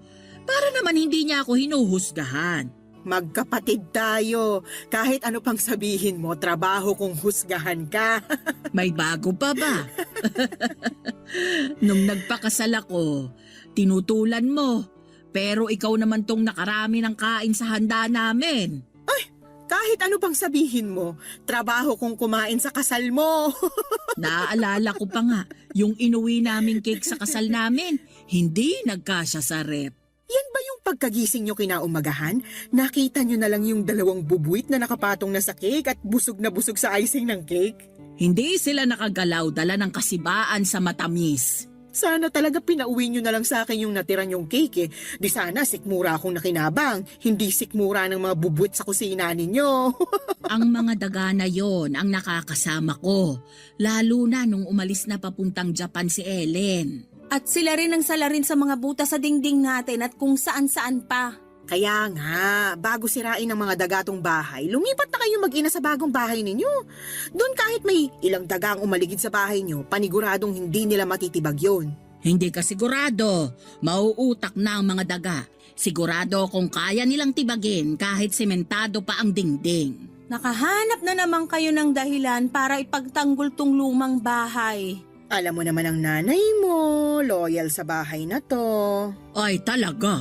Para naman hindi niya ako hinuhusgahan. Magkapatid tayo. Kahit ano pang sabihin mo, trabaho kung husgahan ka. May bago pa ba? Nung nagpakasal ako, tinutulan mo. Pero ikaw naman tong nakarami ng kain sa handa namin. Kahit ano pang sabihin mo, trabaho kung kumain sa kasal mo. Naaalala ko pa nga, yung inuwi naming cake sa kasal namin, hindi nagkasya sa rep. Yan ba yung pagkagising nyo kinaumagahan? Nakita nyo na lang yung 2 bubuit na nakapatong na sa cake at busog na busog sa icing ng cake? Hindi sila nakagalaw, dala ng kasibaan sa matamis. Sana talaga pinauwi nyo na lang sa akin yung natira nyong cake eh. Di sana sikmura akong nakinabang, hindi sikmura ng mga bubuit sa kusina ninyo. Ang mga daga na yon ang nakakasama ko, lalo na nung umalis na papuntang Japan si Ellen. At sila rin ang salarin sa mga butas sa dingding natin at kung saan-saan pa. Kaya nga, bago sirain ang mga dagatong bahay, lumipat na kayo mag-ina sa bagong bahay ninyo. Doon kahit may ilang daga ang umaligid sa bahay nyo, paniguradong hindi nila matitibag yun. Hindi ka sigurado, mauutak na ang mga daga. Sigurado kung kaya nilang tibagin kahit sementado pa ang dingding. Nakahanap na naman kayo ng dahilan para ipagtanggol tong lumang bahay. Alam mo naman ang nanay mo, loyal sa bahay na to. Ay talaga.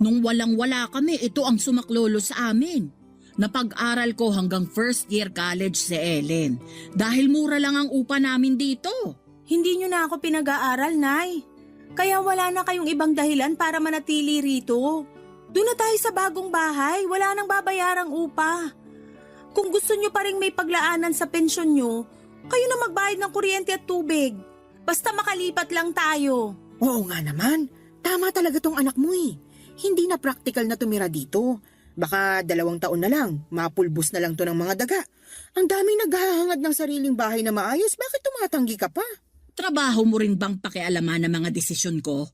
Nung walang-wala kami, ito ang sumaklolo sa amin. Napag-aral ko hanggang first year college si Ellen dahil mura lang ang upa namin dito. Hindi nyo na ako pinag-aaral, Nay. Kaya wala na kayong ibang dahilan para manatili rito. Doon na tayo sa bagong bahay, wala nang babayarang upa. Kung gusto nyo pa rin may paglaanan sa pensyon nyo, kayo na magbayad ng kuryente at tubig. Basta makalipat lang tayo. Oo nga naman, tama talaga tong anak mo eh. Hindi na practical na tumira dito. Baka 2 taon na lang, mapulbos na lang to ng mga daga. Ang daming naghahangad ng sariling bahay na maayos, bakit tumatanggi ka pa? Trabaho mo rin bang pakialaman ng mga desisyon ko?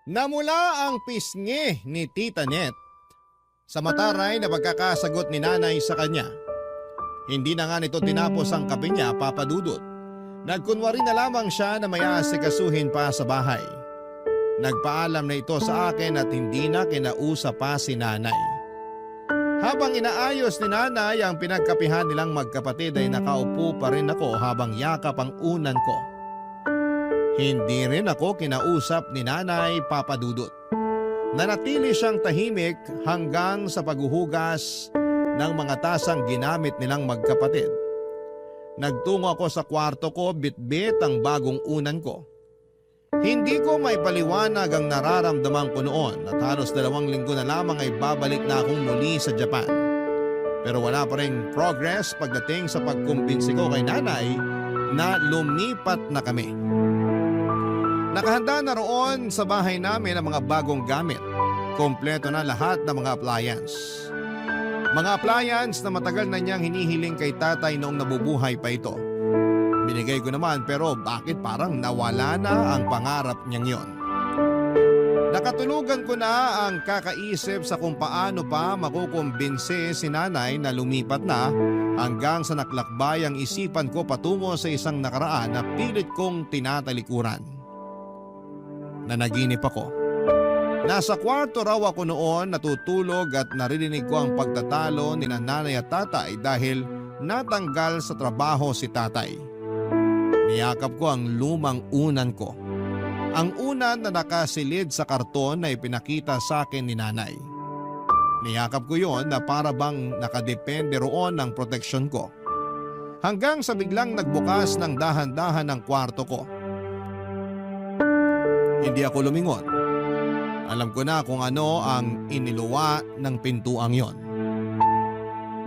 Namula ang pisngi ni Tita Net sa mataray na pagkakasagot ni nanay sa kanya. Hindi na nga nito tinapos ang kape niya, Papa Dudut. Nagkunwari na lamang siya na may asikasuhin pa sa bahay. Nagpaalam na ito sa akin at hindi na kinausap pa si nanay. Habang inaayos ni nanay ang pinagkapihan nilang magkapatid ay nakaupo pa rin ako habang yakap ang unan ko. Hindi rin ako kinausap ni nanay, Papa Dudut. Nanatili siyang tahimik hanggang sa paghuhugas ng mga tasang ginamit nilang magkapatid. Nagtungo ako sa kwarto ko, bitbit ang bagong unan ko. Hindi ko maipaliwanag ang nararamdaman ko noon at halos 2 linggo na lamang ay babalik na akong muli sa Japan. Pero wala pa ring progress pagdating sa pagkumbinsi ko kay nanay na lumipat na kami. Nakahanda na roon sa bahay namin ang mga bagong gamit. Kompleto na lahat ng mga appliance. Mga appliance na matagal na niyang hinihiling kay tatay noong nabubuhay pa ito. Binigay ko naman pero bakit parang nawala na ang pangarap niyang yon? Nakatulugan ko na ang kakaisip sa kung paano pa makukumbinsi si nanay na lumipat na hanggang sa naklakbay ang isipan ko patungo sa isang nakaraan na pilit kong tinatalikuran. Nanaginip ako. Nasa kwarto raw ako noon natutulog at naririnig ko ang pagtatalo ni nanay at tatay dahil natanggal sa trabaho si tatay. Niyakap ko ang lumang unan ko. Ang unan na nakasilid sa karton na ipinakita sa akin ni nanay. Niyakap ko yon na para bang nakadepende roon ang proteksyon ko. Hanggang sa biglang nagbukas ng dahan-dahan ng kwarto ko. Hindi ako lumingon. Alam ko na kung ano ang iniluwa ng pintuang yon.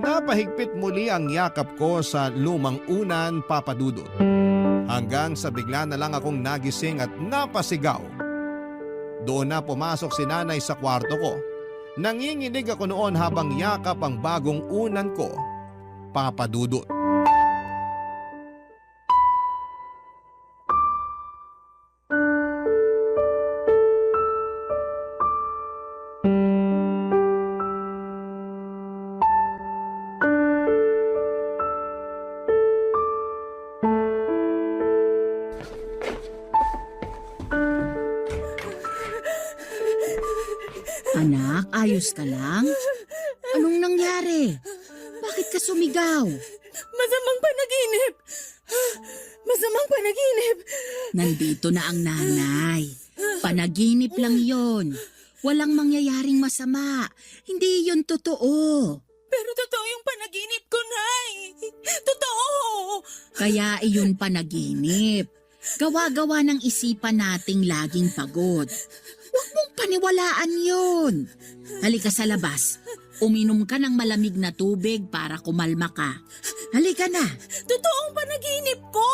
Napahigpit muli ang yakap ko sa lumang unan, Papa Dudut. Hanggang sa bigla na lang akong nagising at napasigaw. Doon na pumasok si nanay sa kwarto ko. Nanginginig ako noon habang yakap ang bagong unan ko, Papa Dudut. Anak, ayos ka lang? Anong nangyari? Bakit ka sumigaw? Masamang panaginip! Masamang panaginip! Nandito na ang nanay. Panaginip lang yon. Walang mangyayaring masama. Hindi yon totoo. Pero totoo yung panaginip ko, Nay! Totoo! Kaya iyon panaginip. Gawa-gawa ng isipan nating laging pagod. Huwag mong paniwalaan yun. Halika sa labas. Uminom ka ng malamig na tubig para kumalma ka. Halika na. Totoong panaginip ko!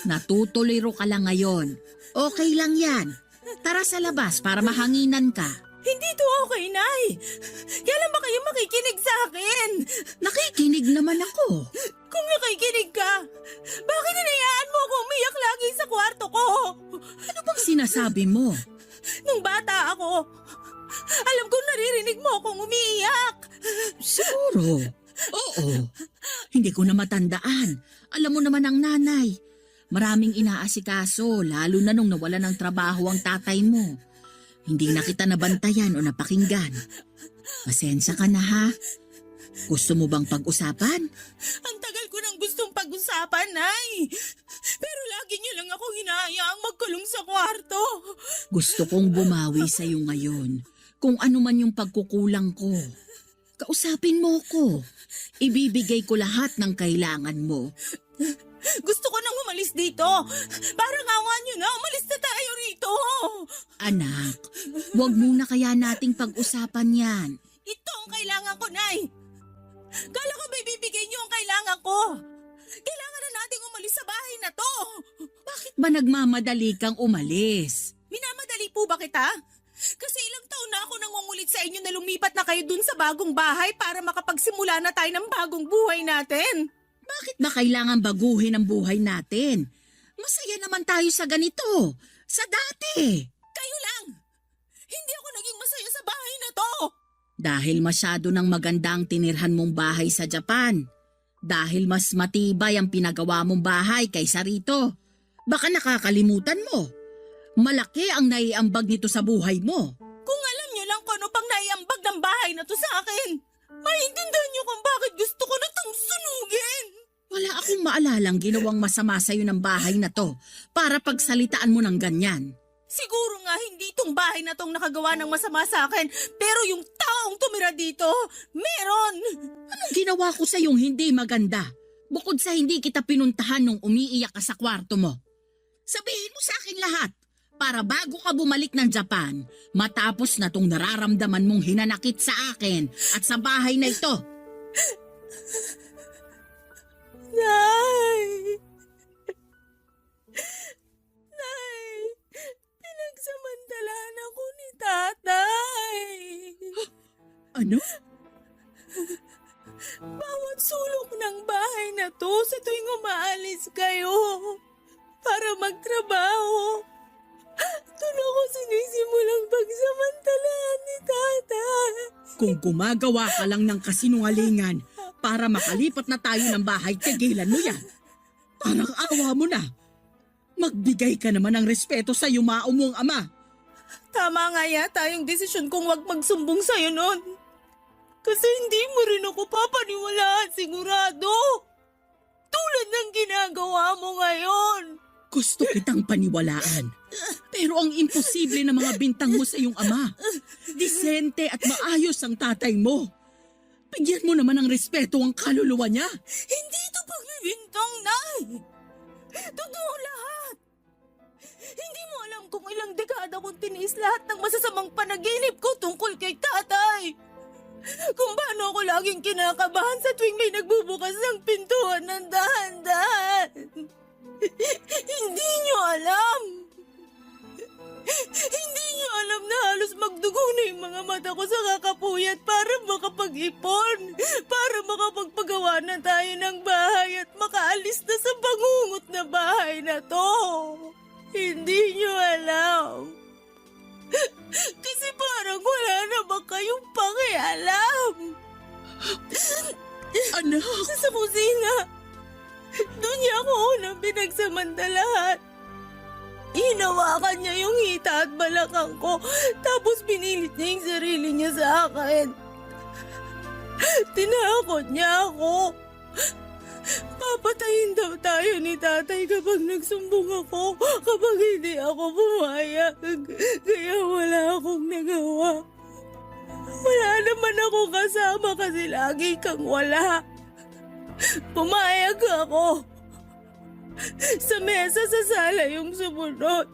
Natutuliro ka lang ngayon. Okay lang yan. Tara sa labas para mahanginan ka. Hindi to okay, Nay! Kailan ba kayo makikinig sa akin? Nakikinig naman ako. Kung nakikinig ka, bakit hinayaan mo ako umiyak lagi sa kwarto ko? Ano bang sinasabi mo? Nung bata ako, alam kong naririnig mo akong umiiyak. Siguro. Oo. Hindi ko na matandaan. Alam mo naman ang nanay. Maraming inaasikaso, lalo na nung nawala ng trabaho ang tatay mo. Hindi na kita nabantayan o napakinggan. Pasensya ka na ha. Gusto mo bang pag-usapan? Ang tagal ko nang gustong pag-usapan, Nay. Pero lagi niyo lang ako hinahayaang magkulong sa kwarto. Gusto kong bumawi sa'yo ngayon. Kung ano man yung pagkukulang ko. Kausapin mo ko. Ibibigay ko lahat ng kailangan mo. Gusto ko nang umalis dito. Parang awa niyo na, umalis na tayo rito. Anak, wag muna kaya nating pag-usapan yan. Ito ang kailangan ko, Nay. Kala ko ba ibibigay niyo ang kailangan ko? Kailangan na nating umalis sa bahay na to. Bakit ba nagmamadali kang umalis? Minamadali po ba kita? Kasi ilang taon na ako nangungulit sa inyo na lumipat na kayo dun sa bagong bahay para makapagsimula na tayo ng bagong buhay natin. Bakit ba kailangan baguhin ang buhay natin? Masaya naman tayo sa ganito. Sa dati. Kayo lang. Hindi ako naging masaya sa bahay na to. Dahil masyado ng magandang tinirhan mong bahay sa Japan. Dahil mas matibay ang pinagawa mong bahay kaysa rito. Baka nakakalimutan mo. Malaki ang naiambag nito sa buhay mo. Kung alam niyo lang kung ano pang naiambag ng bahay na to sa akin, maintindihan niyo kung bakit gusto ko na itong sunugin. Wala akong maalalang ginawang masama sa'yo ng bahay na to para pagsalitaan mo ng ganyan. Siguro nga nga hindi itong bahay na tong nakagawa ng masama sa akin, pero yung taong tumira dito, meron! Anong ginawa ko sa yung hindi maganda? Bukod sa hindi kita pinuntahan nung umiiyak ka sa kwarto mo. Sabihin mo sa akin lahat para bago ka bumalik ng Japan, matapos na tong nararamdaman mong hinanakit sa akin at sa bahay na ito. Nay! Nay! Pinagsamantalahan ako ni tatay! Ano? Bawat sulok ng bahay na to sa tuwing umaalis kayo para magtrabaho. Doon ako sinisimulang pagsamantalahan ni tatay. Kung gumagawa ka lang ng kasinungalingan para makalipat na tayo ng bahay, tigilan mo yan. Parang awa mo na. Magbigay ka naman ng respeto sa yumao mong ama. Tama nga yata yung desisyon kong wag magsumbong sa'yo noon. Kasi hindi mo rin ako papaniwalaan sigurado. Tulad ng ginagawa mo ngayon. Gusto kitang paniwalaan. Pero ang imposible na mga bintang mo sa iyong ama. Disente at maayos ang tatay mo. Bigyan mo naman ng respeto ang kaluluwa niya. Hindi ito pagbibintang, Nay. Totoo lahat. Hindi mo alam kung ilang dekada kong tiniis lahat ng masasamang panaginip ko tungkol kay tatay. Kung paano ako laging kinakabahan sa tuwing may nagbubukas ng pintuan ng dahan-dahan. Hindi niyo alam. Hindi niyo alam na halos magdugo na yung mga mata ko sa kakapuyat para makapag-ipon, para makapagpagawa na tayo ng bahay at makaalis na sa bangungot na bahay na to. Hindi niyo alam. Kasi parang wala na ba kayong pakialam? Anak! Sa kusina, doon niya ako unang pinagsamantalahan. Hinawakan niya yung hita at balakang ko, tapos pinilit niya yung sarili niya sa akin. Tinakot niya ako. Papatayin daw tayo ni tatay kapag nagsumbong ako, kapag hindi ako pumayag. Kaya wala akong nagawa. Wala naman ako kasama kasi lagi kang wala. Pumayag ako. Sa mesa sa sala yung sumunod.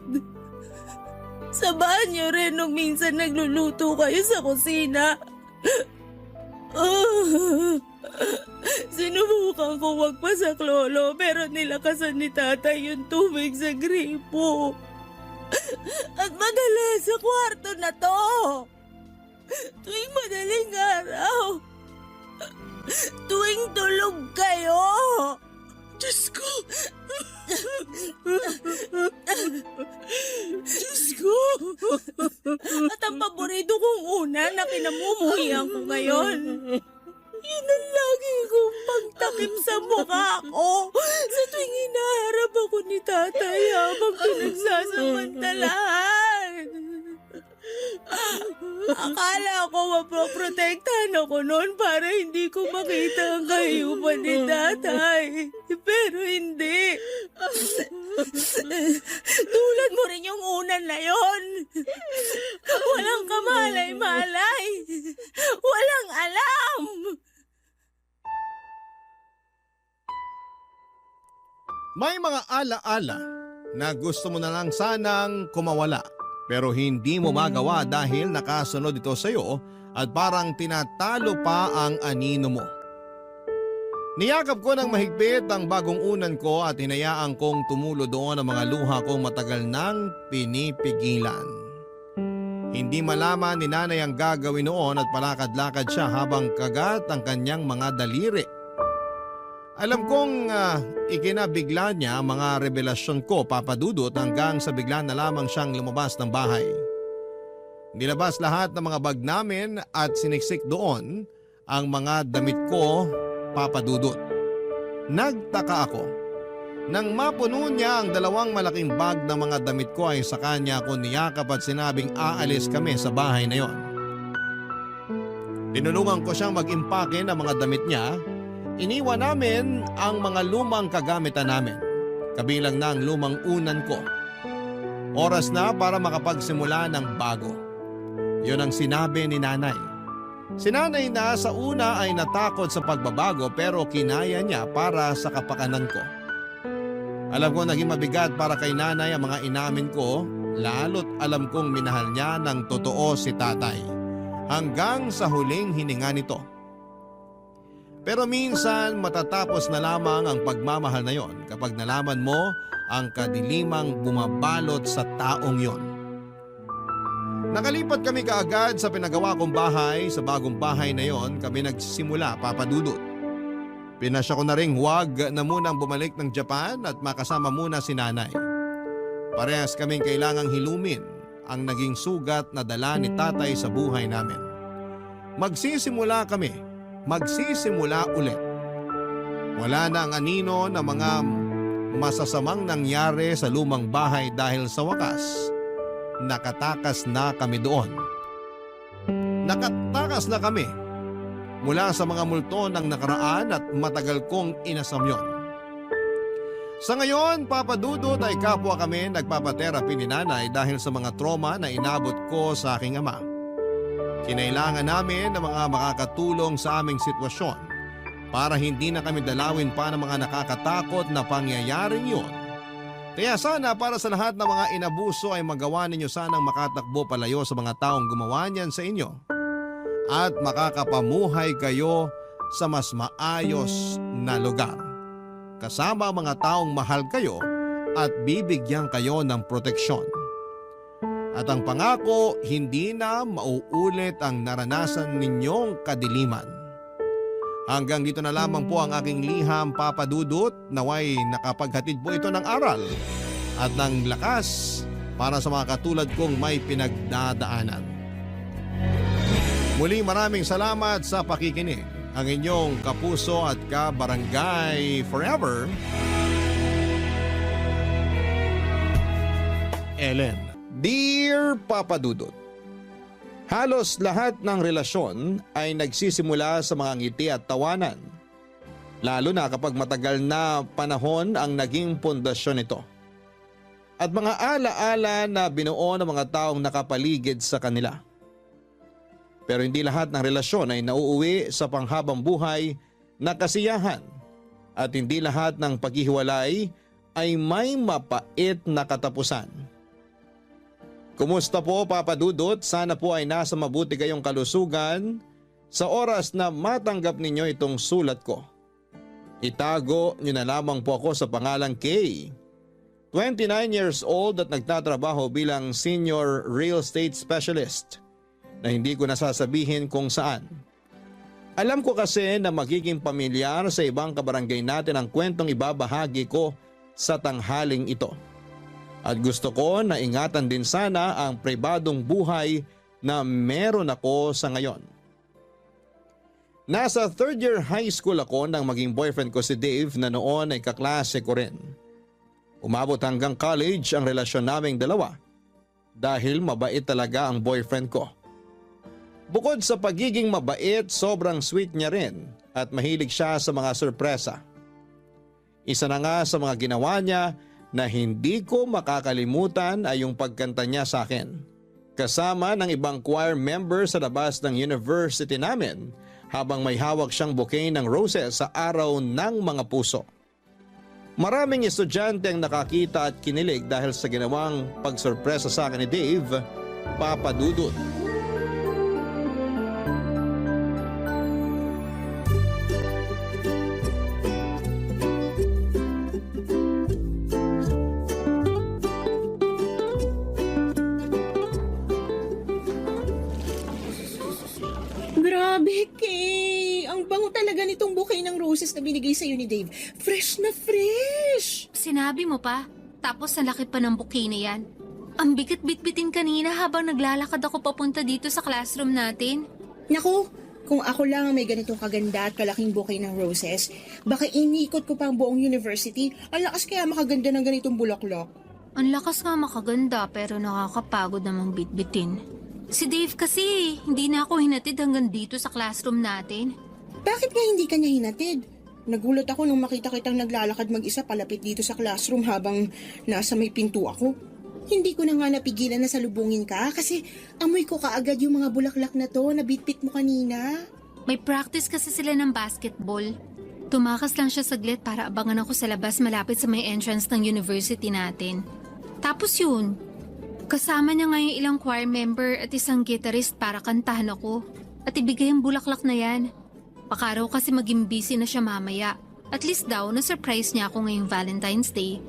Sa banyo rin nung minsan nagluluto kayo sa kusina. Sinubukan ko magpasak lolo pero nilakasan ni tatay yung tubig sa gripo. At madalas sa kwarto na to. Tuwing madaling araw. Tuwing tulog kayo. Diyos ko! Diyos ko! At ang paborito kong una na kinamumuhian ko ngayon. Yun ang lagi kong pagtakip sa mukha ko sa tuwing hinaharap ako ni tatay habang pinagsasamantalahan. Akala ko mapoprotektahan ako noon para hindi ko makita ang kahiyupan ni tatay. Pero hindi. Tulad mo rin yung unan na yon. Walang kamalay-malay. Walang alam. May mga ala-ala na gusto mo na lang sanang kumawala pero hindi mo magawa dahil nakasunod ito sa iyo at parang tinatalo pa ang anino mo. Niyakap ko ng mahigpit ang bagong unan ko at hinayaan kong tumulo doon ang mga luha kong matagal nang pinipigilan. Hindi malaman ni nanay ang gagawin noon at palakad-lakad siya habang kagat ang kanyang mga daliri. Alam kong ikinabigla niya ang mga revelasyon ko, Papa Dudut, hanggang sa bigla na lamang siyang lumabas ng bahay. Nilabas lahat ng mga bag namin at siniksik doon ang mga damit ko, Papa Dudut. Nagtaka ako. Nang mapuno niya ang dalawang malaking bag ng mga damit ko ay sa kanya ako niyakap at sinabing aalis kami sa bahay na yon. Tinulungan ko siyang mag-impake ng mga damit niya. Iniwan namin ang mga lumang kagamitan namin, kabilang na ang lumang unan ko. Oras na para makapagsimula ng bago. Yun ang sinabi ni nanay. Si nanay na sa una ay natakot sa pagbabago pero kinaya niya para sa kapakanan ko. Alam ko naging mabigat para kay nanay ang mga inamin ko, lalo't alam kong minahal niya ng totoo si tatay. Hanggang sa huling hininga nito. Pero minsan matatapos na lamang ang pagmamahal na yon kapag nalaman mo ang kadilimang bumabalot sa taong yon. Nakalipat kami kaagad sa pinagawa kong bahay. Sa bagong bahay na yon kami nagsimula, Papa Dudut. Pinasya ko na ring huwag na munang bumalik ng Japan at makasama muna si nanay. Parehas kaming kailangang hilumin ang naging sugat na dala ni tatay sa buhay namin. Magsisimula kami, magsisimula ulit. Wala na ang anino na mga masasamang nangyari sa lumang bahay dahil sa wakas, nakatakas na kami doon. Nakatakas na kami mula sa mga multo ng nakaraan at matagal kong inasamyon. Sa ngayon, Papa Dudut, ay kapwa kami nagpapaterapi ni nanay dahil sa mga trauma na inabot ko sa aking ama. Kinailangan namin ng mga makakatulong sa aming sitwasyon para hindi na kami dalawin pa ng mga nakakatakot na pangyayaring yun. Kaya sana para sa lahat ng mga inabuso ay magawa ninyo sanang makatakbo palayo sa mga taong gumawa niyan sa inyo at makakapamuhay kayo sa mas maayos na lugar. Kasama ang mga taong mahal kayo at bibigyan kayo ng proteksyon. At ang pangako, hindi na mauulit ang naranasan ninyong kadiliman. Hanggang dito na lamang po ang aking liham, Papa Dudut. Naway nakapaghatid po ito ng aral at ng lakas para sa mga katulad kong may pinagdadaanan. Muli maraming salamat sa pakikinig. Ang inyong kapuso at kabarangay forever, Ellen. Dear Papa Dudut, halos lahat ng relasyon ay nagsisimula sa mga ngiti at tawanan. Lalo na kapag matagal na panahon ang naging pundasyon nito. At mga alaala na binuo ng mga taong nakapaligid sa kanila. Pero hindi lahat ng relasyon ay nauuwi sa panghabang buhay na kasiyahan at hindi lahat ng paghihiwalay ay may mapait na katapusan. Kumusta po, Papa Dudut? Sana po ay nasa mabuti kayong kalusugan sa oras na matanggap ninyo itong sulat ko. Itago niyo na lamang po ako sa pangalang Kay. 29 years old at nagtatrabaho bilang senior real estate specialist. Na hindi ko nasasabihin kung saan. Alam ko kasi na magiging pamilyar sa ibang kabarangay natin ang kwentong ibabahagi ko sa tanghaling ito. At gusto ko na ingatan din sana ang pribadong buhay na meron ako sa ngayon. Nasa third year high school ako nang maging boyfriend ko si Dave na noon ay kaklase ko rin. Umabot hanggang college ang relasyon naming dalawa dahil mabait talaga ang boyfriend ko. Bukod sa pagiging mabait, sobrang sweet niya rin at mahilig siya sa mga sorpresa. Isa na nga sa mga ginawa niya na hindi ko makakalimutan ay yung pagkanta niya sa akin. Kasama ng ibang choir member sa labas ng university namin habang may hawak siyang bouquet ng roses sa araw ng mga puso. Maraming estudyante ang nakakita at kinilig dahil sa ginawang pagsorpresa sa akin ni Dave, Papa Dudut. Grabe, Kay! Ang bango talaga nitong bouquet ng roses na binigay sa'yo ni Dave. Fresh na fresh! Sinabi mo pa, tapos ang laki pa ng bouquet na yan. Ang bigat-bitbitin kanina habang naglalakad ako papunta dito sa classroom natin. Naku, kung ako lang ang may ganitong kaganda at kalaking bouquet ng roses, baka iniikot ko pa ang buong university. Ang lakas kaya makaganda ng ganitong bulaklak. Ang lakas nga makaganda pero nakakapagod namang bitbitin. Si Dave kasi, hindi na ako hinatid hanggang dito sa classroom natin. Bakit nga hindi ka niya hinatid? Nagulat ako nung makita kitang naglalakad mag-isa palapit dito sa classroom habang nasa may pinto ako. Hindi ko na nga napigilan na salubungin ka kasi amoy ko kaagad yung mga bulaklak na to na bitbit mo kanina. May practice kasi sila ng basketball. Tumakas lang siya saglit para abangan ako sa labas malapit sa may entrance ng university natin. Tapos yun, kasama niya nga yung ilang choir member at isang guitarist para kantahan ako. At ibigay ang bulaklak na yan. Baka raw kasi maging busy na siya mamaya. At least daw, na-surprise niya ako ngayong Valentine's Day.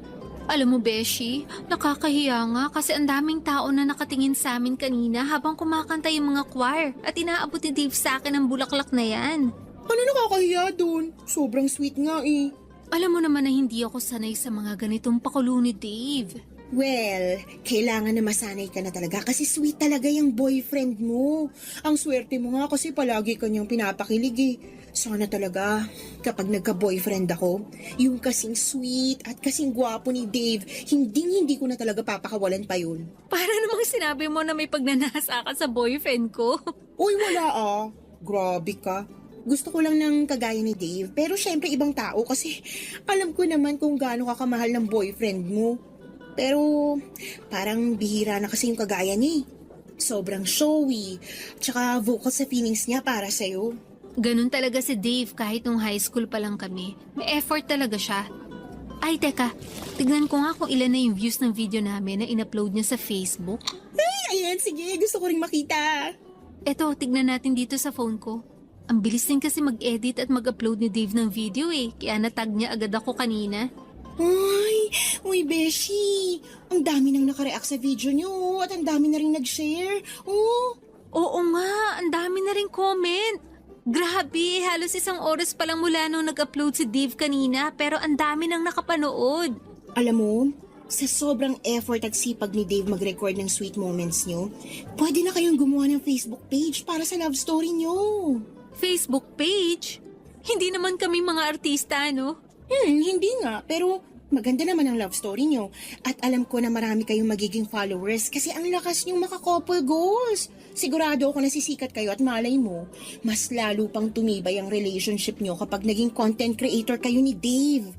Alam mo, Beshi, nakakahiya nga kasi ang daming tao na nakatingin sa amin kanina habang kumakanta yung mga choir at inaabot ni Dave sa akin ang bulaklak na yan. Ano nakakahiya dun? Sobrang sweet nga eh. Alam mo naman na hindi ako sanay sa mga ganitong pakulo ni Dave. Well, kailangan na masanay ka na talaga kasi sweet talaga yung boyfriend mo. Ang swerte mo nga kasi palagi kanyang pinapakilig eh. Sana talaga, kapag nagka-boyfriend ako, yung kasing sweet at kasing gwapo ni Dave, hindi ko na talaga papakawalan pa yun. Para namang sinabi mo na may pagnanasa ka sa boyfriend ko. Uy, wala ah. Grabe ka. Gusto ko lang ng kagaya ni Dave, pero syempre ibang tao kasi alam ko naman kung gaano ka kamahal ng boyfriend mo. Pero parang bihira na kasi yung kagaya niya. Sobrang showy, tsaka vocal sa feelings niya para sa'yo. Ganun talaga si Dave kahit nung high school pa lang kami. May effort talaga siya. Ay, teka. Tignan ko nga kung ilan na yung views ng video namin na in-upload niya sa Facebook. Ay, ayan, sige, gusto ko ring makita. Eto, tignan natin dito sa phone ko. Ang bilis din kasi mag-edit at mag-upload ni Dave ng video eh. Kaya natag niya agad ako kanina. Uy, Beshi, ang dami nang nakareact sa video niyo at ang dami na rin nag-share. Oh. Oo nga, ang dami na rin comment. Grabe, halos 1 oras pa lang mula nung nag-upload si Dave kanina pero ang dami nang nakapanood. Alam mo, sa sobrang effort at sipag ni Dave mag-record ng sweet moments niyo, pwede na kayong gumawa ng Facebook page para sa love story niyo. Facebook page? Hindi naman kami mga artista, no? Hindi nga, pero maganda naman ang love story niyo. At alam ko na marami kayong magiging followers kasi ang lakas niyong maka-couple goals. Sigurado ako nasisikat kayo at malay mo, mas lalo pang tumibay ang relationship niyo kapag naging content creator kayo ni Dave.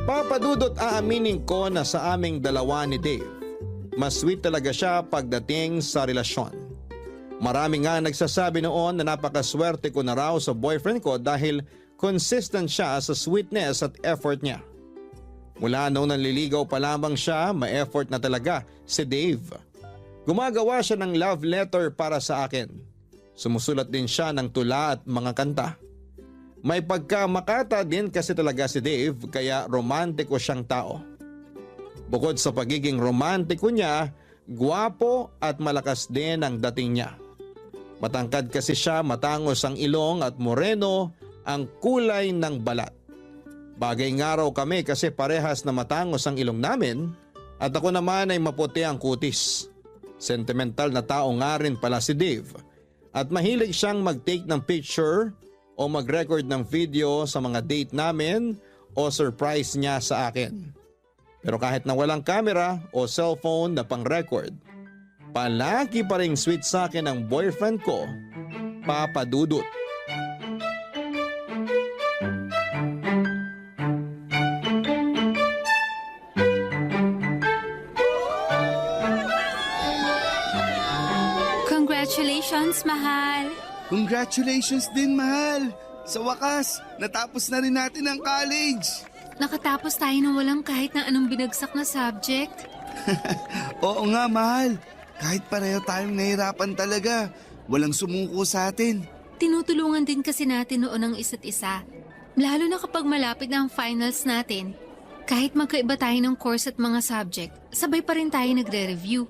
Papadudot aaminin ko na sa aming dalawa ni Dave, mas sweet talaga siya pagdating sa relasyon. Marami nga nagsasabi noon na napakaswerte ko na raw sa boyfriend ko dahil consistent siya sa sweetness at effort niya. Mula noong nanliligaw pa lamang siya, may effort na talaga si Dave. Gumagawa siya ng love letter para sa akin. Sumusulat din siya ng tula at mga kanta. May pagkamakata din kasi talaga si Dave kaya romantiko siyang tao. Bukod sa pagiging romantiko niya, gwapo at malakas din ang dating niya. Matangkad kasi siya, matangos ang ilong at moreno ang kulay ng balat. Bagay nga raw kami kasi parehas na matangos ang ilong namin at ako naman ay maputi ang kutis. Sentimental na tao nga rin pala si Dave at mahilig siyang mag-take ng picture o mag-record ng video sa mga date namin o surprise niya sa akin. Pero kahit na walang camera o cellphone na pang-record, palagi pa ring sweet sa akin ang boyfriend ko, Papa Dudut. Congratulations, mahal! Congratulations din, mahal! Sa wakas, natapos na rin natin ang college! Nakatapos tayo ng walang kahit na anong binagsak na subject. Oo nga, mahal. Kahit pareho tayong nahirapan talaga, walang sumuko sa atin. Tinutulungan din kasi natin noon ang isa't isa. Lalo na kapag malapit na ang finals natin. Kahit magkaiba tayo ng course at mga subject, sabay pa rin tayo nagre-review.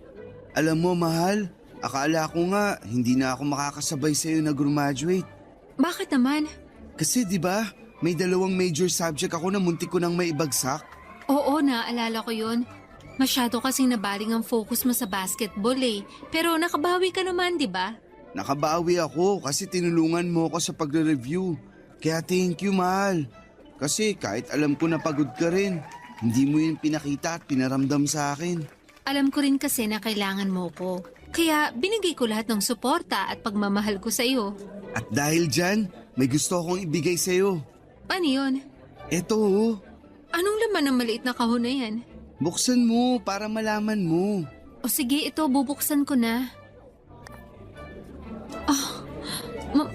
Alam mo, mahal, akala ko nga hindi na ako makakasabay sa'yo na graduate. Bakit naman? Kasi di ba, may 2 major subject ako na muntik ko nang maibagsak. Oo, naalala ko yun. Masyado kasing nabaling ang focus mo sa basketball eh. Pero nakabawi ka naman, di ba? Nakabawi ako kasi tinulungan mo ako sa pagre-review. Kaya thank you, mahal. Kasi kahit alam ko na pagod ka rin, hindi mo yun pinakita at pinaramdam sa akin. Alam ko rin kasi na kailangan mo ko. Kaya binigay ko lahat ng suporta at pagmamahal ko sa iyo. At dahil dyan, may gusto akong ibigay sa'yo. Ano yun? Eto, Anong laman ng maliit na kahon na yan? Buksan mo para malaman mo. O sige, ito, bubuksan ko na.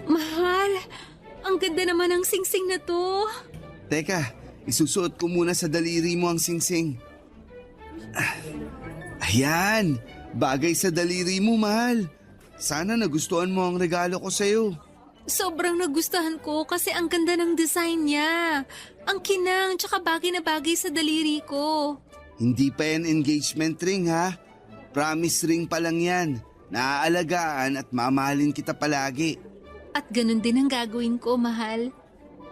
Mahal, ang ganda naman ng singsing na to. Teka, isusuot ko muna sa daliri mo ang singsing. Ayan, bagay sa daliri mo, mahal. Sana nagustuhan mo ang regalo ko sa'yo. Sobrang nagustuhan ko kasi ang ganda ng design niya. Ang kinang, tsaka bagay na bagay sa daliri ko. Hindi pa yan engagement ring ha. Promise ring pa lang yan. Naaalagaan at mamahalin kita palagi. At ganun din ang gagawin ko, mahal.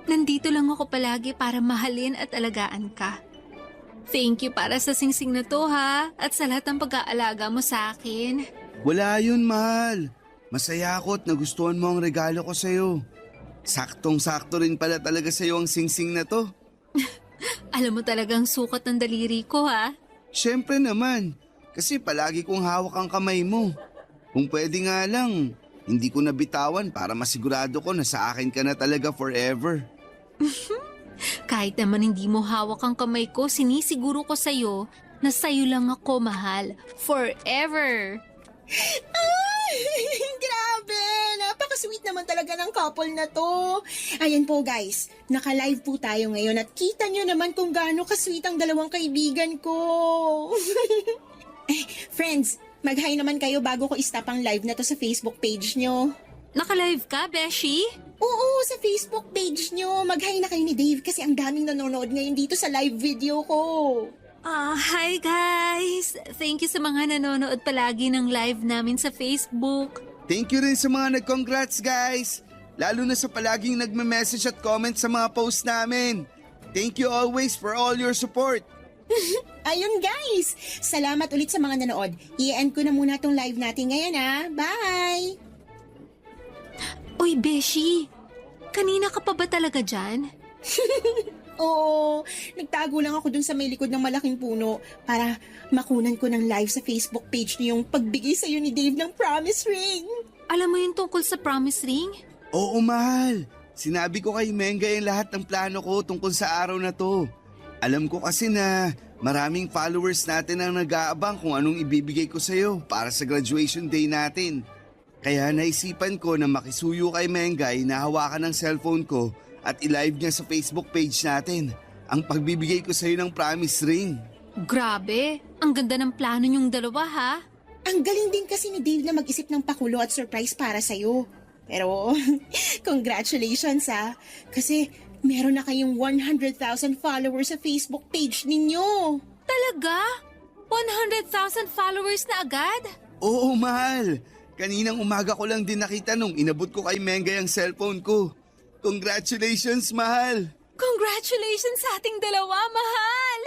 Nandito lang ako palagi para mahalin at alagaan ka. Thank you para sa singsing na to, ha? At sa lahat ng pag-aalaga mo sa akin. Wala yun, mahal. Masaya ako at nagustuhan mo ang regalo ko sa'yo. Saktong-sakto rin pala talaga sa'yo ang singsing na to. Alam mo talagang sukat ng daliri ko, ha? Siyempre naman, kasi palagi kong hawak ang kamay mo. Kung pwede nga lang, hindi ko nabitawan para masigurado ko na sa akin ka na talaga forever. Kahit naman hindi mo hawak ang kamay ko, sinisiguro ko sa'yo na sa'yo lang ako, mahal. Forever! Grabe! Napaka-sweet naman talaga ng couple na to. Ayan po guys, naka-live po tayo ngayon at kita nyo naman kung gaano ka-sweet ang dalawang kaibigan ko. Friends, mag-hi naman kayo bago ko i-stop ang live na to sa Facebook page nyo. Naka-live ka, Beshi? Oo, sa Facebook page nyo. Mag-hi na kayo ni Dave kasi ang daming nanonood ngayon dito sa live video ko. Hi guys! Thank you sa mga nanonood palagi ng live namin sa Facebook. Thank you rin sa mga nag-congrats guys. Lalo na sa palaging nagme-message at comment sa mga post namin. Thank you always for all your support. Ayun guys, salamat ulit sa mga nanood. I-end ko na muna tong live natin ngayon Bye! Uy, Beshi! Kanina ka pa ba talaga dyan? Oo, nagtago lang ako dun sa may likod ng malaking puno para makunan ko ng live sa Facebook page niyo yung pagbigay sa'yo ni Dave ng promise ring. Alam mo yung tungkol sa promise ring? Oo, mahal. Sinabi ko kay Menga yung lahat ng plano ko tungkol sa araw na to. Alam ko kasi na maraming followers natin ang nag-aabang kung anong ibibigay ko sa'yo para sa graduation day natin. Kaya naisipan ko na makisuyo kay Mengay na hawakan ng cellphone ko at i-live niya sa Facebook page natin ang pagbibigay ko sa'yo ng promise ring. Grabe! Ang ganda ng plano niyong dalawa, ha? Ang galing din kasi ni Dave na mag-isip ng pakulo at surprise para sa'yo. Pero, congratulations kasi meron na kayong 100,000 followers sa Facebook page ninyo. Talaga? 100,000 followers na agad? Oo, mahal. Kaninang umaga ko lang din nakita nung inabot ko kay Mengay ang cellphone ko. Congratulations, mahal! Congratulations sa ating dalawa, mahal!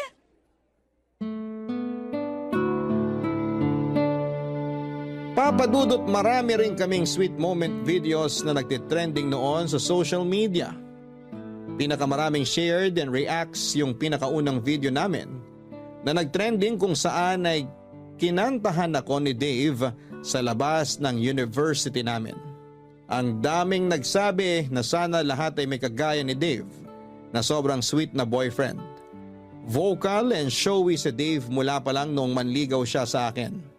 Papadudot marami rin kaming sweet moment videos na nagtitrending noon sa social media. Pinakamaraming shared and reacts yung pinakaunang video namin na nagtrending kung saan ay kinantahan ako ni Dave sa labas ng university namin. Ang daming nagsabi na sana lahat ay may kagaya ni Dave na sobrang sweet na boyfriend. Vocal and showy si Dave mula pa lang noong manligaw siya sa akin.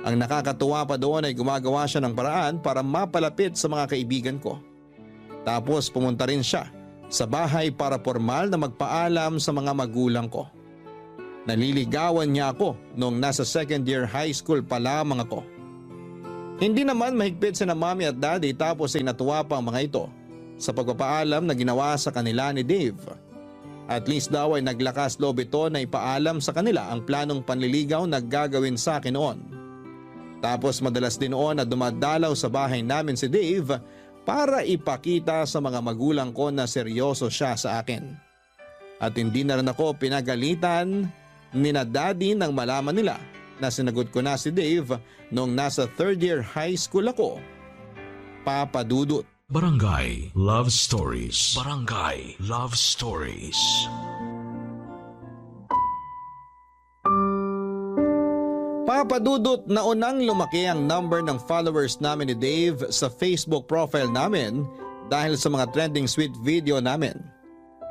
Ang nakakatuwa pa doon ay gumagawa siya ng paraan para mapalapit sa mga kaibigan ko. Tapos pumunta rin siya sa bahay para formal na magpaalam sa mga magulang ko. Naliligawan niya ako noong nasa second year high school pa lamang ako. Hindi naman mahigpit sina mommy at daddy tapos ay natuwa pa ang mga ito sa pagpapaalam na ginawa sa kanila ni Dave. At least daw ay naglakas loob ito na ipaalam sa kanila ang planong panliligaw na gagawin sa akin noon. Tapos madalas din noon na dumadalaw sa bahay namin si Dave para ipakita sa mga magulang ko na seryoso siya sa akin. At hindi na rin ako pinagalitan ni na daddy nang malaman nila na sinagot ko na si Dave noong nasa third year high school ako. Papadudot. Barangay Love Stories. Barangay Love Stories. Papadudot na unang lumaki ang number ng followers namin ni Dave sa Facebook profile namin dahil sa mga trending sweet video namin.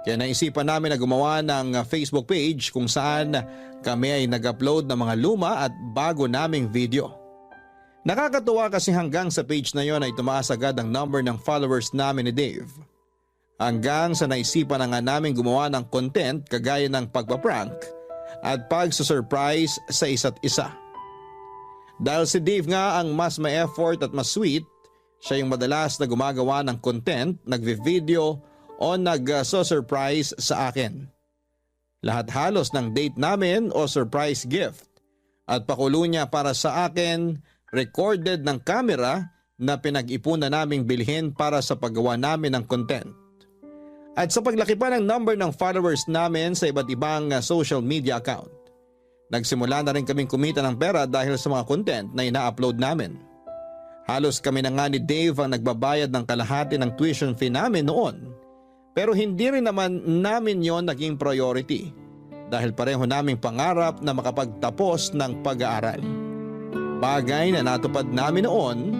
Kaya naisipan namin na gumawa ng Facebook page kung saan kami ay nag-upload ng mga luma at bago naming video. Nakakatuwa kasi hanggang sa page na yon ay tumaas agad ang number ng followers namin ni Dave. Hanggang sa naisipan na nga namin gumawa ng content kagaya ng pagpaprank at pagsusurprise sa isa't isa. Dahil si Dave nga ang mas may effort at mas sweet, siya yung madalas na gumagawa ng content, nagvi-video o nag-surprise sa akin. Lahat halos ng date namin o surprise gift at pakulo niya para sa akin, recorded ng camera na pinag-ipunan naming bilhin para sa paggawa namin ng content. At sa paglaki pa ng number ng followers namin sa iba't ibang social media account, nagsimula na rin kaming kumita ng pera dahil sa mga content na ina-upload namin. Halos kami na nga ni Dave ang nagbabayad ng kalahati ng tuition fee namin noon. Pero hindi rin naman namin yon naging priority dahil pareho naming pangarap na makapagtapos ng pag-aaral. Bagay na natupad namin noon,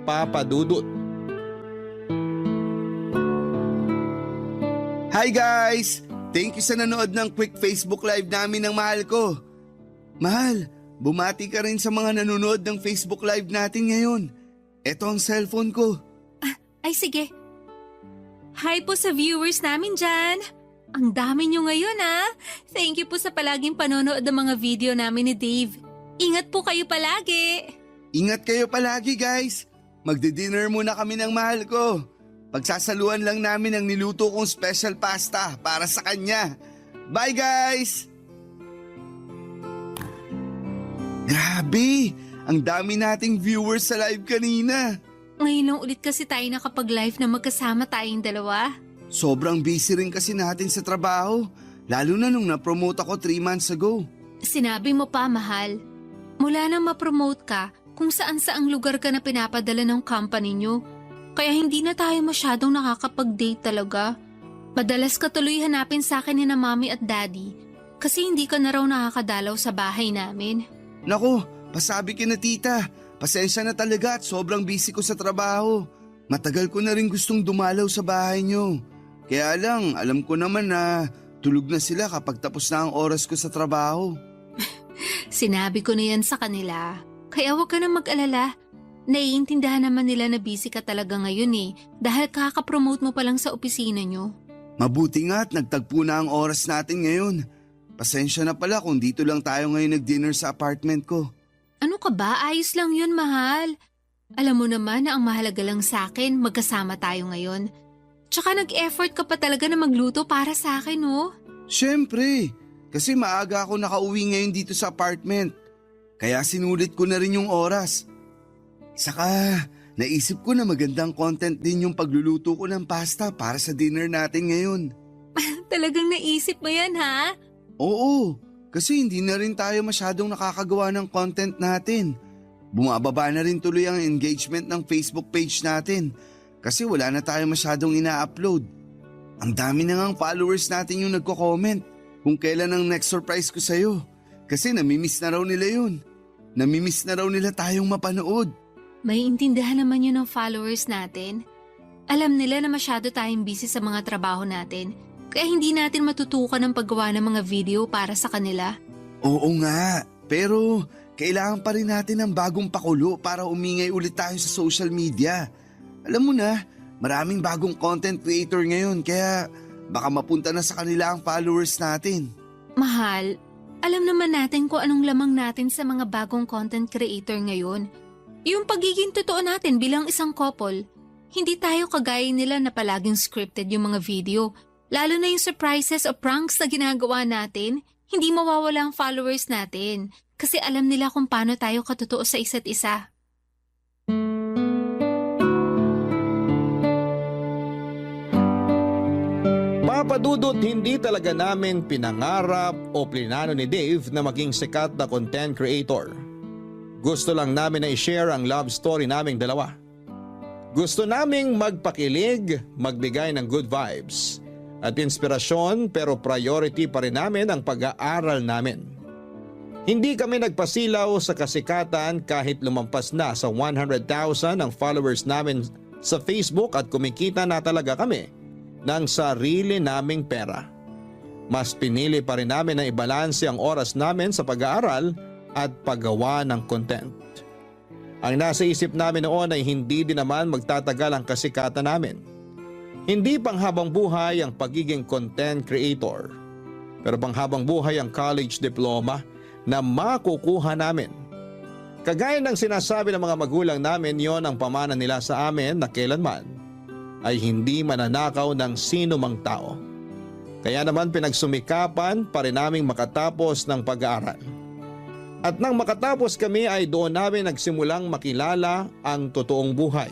Papa Dudut. Hi guys! Thank you sa nanood ng quick Facebook live namin ng mahal ko. Mahal, bumati ka rin sa mga nanonood ng Facebook live natin ngayon. Ito ang cellphone ko. Ay sige. Hi po sa viewers namin dyan. Ang dami nyo ngayon Thank you po sa palaging panonood ng mga video namin ni Dave. Ingat po kayo palagi. Ingat kayo palagi guys. Magdi-dinner muna kami ng mahal ko. Pagsasaluan lang namin ang niluto kong special pasta para sa kanya. Bye guys! Grabe! Ang dami nating viewers sa live kanina. Ngayon lang ulit kasi tayo nakapag-live na magkasama tayong dalawa. Sobrang busy rin kasi natin sa trabaho. Lalo na nung na-promote ako 3 months ago. Sinabi mo pa, mahal. Mula nang ma-promote ka, kung saan-saang lugar ka na pinapadala ng company nyo. Kaya hindi na tayo masyadong nakakapag-date talaga. Madalas ka tuloy hanapin sa akin ni na mommy at daddy kasi hindi ka na raw nakakadalaw sa bahay namin. Naku, pasabi ka na tita. Pasensya na talaga at sobrang busy ko sa trabaho. Matagal ko na rin gustong dumalaw sa bahay nyo. Kaya lang, alam ko naman na tulog na sila kapag tapos na ang oras ko sa trabaho. Sinabi ko na yan sa kanila. Kaya huwag ka na mag-alala. Naiintindihan naman nila na busy ka talaga ngayon dahil kakapromote mo pa lang sa opisina nyo. Mabuti nga at nagtagpo na ang oras natin ngayon. Pasensya na pala kung dito lang tayo ngayon nag-dinner sa apartment ko. Ano ka ba? Ayos lang yun, mahal. Alam mo naman na ang mahalaga lang sa akin, magkasama tayo ngayon. Tsaka nag-effort ka pa talaga na magluto para sa akin, oh. Siyempre, kasi maaga ako nakauwi ngayon dito sa apartment. Kaya sinulit ko na rin yung oras. Saka, naisip ko na magandang content din yung pagluluto ko ng pasta para sa dinner natin ngayon. Talagang naisip mo yan, ha? Oo, kasi hindi na rin tayo masyadong nakakagawa ng content natin. Bumababa na rin tuloy ang engagement ng Facebook page natin kasi wala na tayo masyadong ina-upload. Ang dami na ngang followers natin yung nagko-comment kung kailan ang next surprise ko sa'yo kasi namimiss na raw nila yun. Namimiss na raw nila tayong mapanood. May intindihan naman yun ng followers natin. Alam nila na masyado tayong busy sa mga trabaho natin, kaya hindi natin matutukan ang paggawa ng mga video para sa kanila. Oo nga, pero kailangan pa rin natin ng bagong pakulo para umingay ulit tayo sa social media. Alam mo na, maraming bagong content creator ngayon kaya baka mapunta na sa kanila ang followers natin. Mahal, alam naman natin kung anong lamang natin sa mga bagong content creator ngayon. Yung pagiging totoo natin bilang isang couple, hindi tayo kagaya nila na palaging scripted yung mga video. Lalo na yung surprises o pranks na ginagawa natin, hindi mawawala ang followers natin kasi alam nila kung paano tayo katotoo sa isa't isa. Papadudot, hindi talaga namin pinangarap o plinano ni Dave na maging sikat na content creator. Gusto lang namin na i-share ang love story naming dalawa. Gusto naming magpakilig, magbigay ng good vibes at inspirasyon pero priority pa rin namin ang pag-aaral namin. Hindi kami nagpasilaw sa kasikatan kahit lumampas na sa 100,000 ang followers namin sa Facebook at kumikita na talaga kami ng sarili naming pera. Mas pinili pa rin namin na ibalanse ang oras namin sa pag-aaral at paggawa ng content. Ang nasa isip namin noon ay hindi din naman magtatagal ang kasikatan namin. Hindi panghabang buhay ang pagiging content creator, pero panghabang buhay ang college diploma na makukuha namin. Kagaya ng sinasabi ng mga magulang namin, yon ang pamana nila sa amin na kailanman ay hindi mananakaw ng sino mang tao. Kaya naman pinagsumikapan pa rin naming makatapos ng pag-aaral. At nang makatapos kami ay doon namin nagsimulang makilala ang totoong buhay.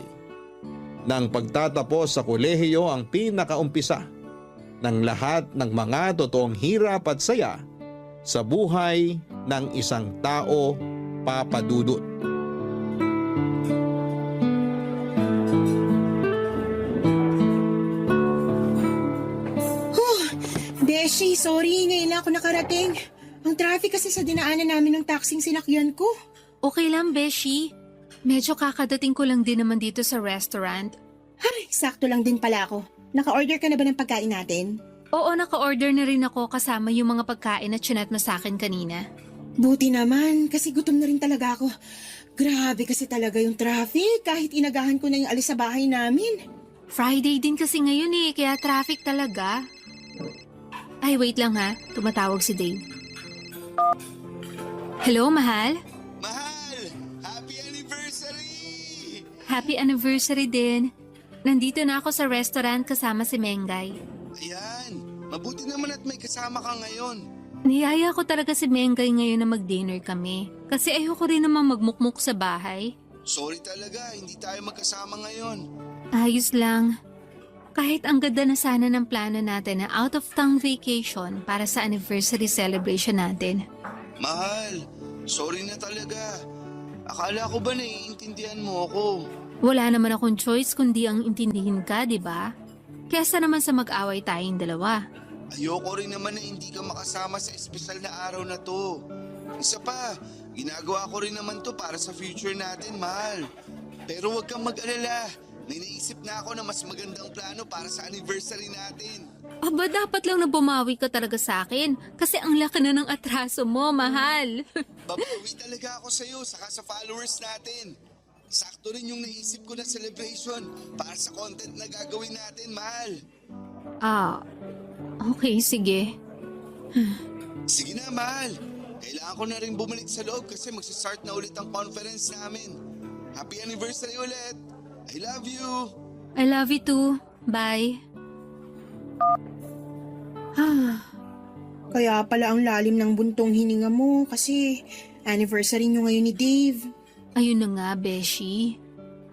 Nang pagtatapos sa kolehiyo ang pinakaumpisa ng lahat ng mga totoong hirap at saya sa buhay ng isang tao, Papa Dudut. Beshi, sorry, ngayon lang ako nakarating. Ang traffic kasi sa dinaanan namin ng taxing sinakyan ko. Okay lang, Beshi. Medyo kakadating ko lang din naman dito sa restaurant. Ay, sakto lang din pala ako. Naka-order ka na ba ng pagkain natin? Oo, naka-order na rin ako kasama yung mga pagkain na chinat mo sa akin kanina. Buti naman, kasi gutom na rin talaga ako. Grabe kasi talaga yung traffic, kahit inagahan ko na yung alis sa bahay namin. Friday din kasi ngayon kaya traffic talaga. Ay, wait lang ha. Tumatawag si Dave. Hello, mahal? Mahal! Happy anniversary! Happy anniversary din. Nandito na ako sa restaurant kasama si Mengay. Ayan, mabuti naman at may kasama ka ngayon. Niyaya ko talaga si Mengay ngayon na mag-dinner kami. Kasi ayoko rin naman magmukmuk sa bahay. Sorry talaga, hindi tayo magkasama ngayon. Ayos lang. Kahit ang ganda na sana ng plano natin na out-of-town vacation para sa anniversary celebration natin. Mahal, sorry na talaga. Akala ko ba naiintindihan mo ako? Wala naman akong choice kundi ang intindihin ka, di ba? Kesa naman sa mag-away tayong dalawa. Ayoko rin naman na hindi ka makasama sa espesyal na araw na to. Isa pa, ginagawa ko rin naman to para sa future natin, mahal. Pero huwag kang mag-alala. May naisip na ako na mas magandang plano para sa anniversary natin. Aba, dapat lang na bumawi ka talaga sa akin. Kasi ang laki na ng atraso mo, mahal. Babawi talaga ako sa'yo, saka sa followers natin. Sakto rin yung naisip ko na celebration para sa content na gagawin natin, mahal. Okay, sige. Sige na, mahal. Kailangan ko na rin bumalik sa loob kasi magsistart na ulit ang conference namin. Happy anniversary ulit! I love you! I love you too. Bye. Kaya pala ang lalim ng buntong hininga mo kasi anniversary nyo ngayon ni Dave. Ayun na nga, Beshi.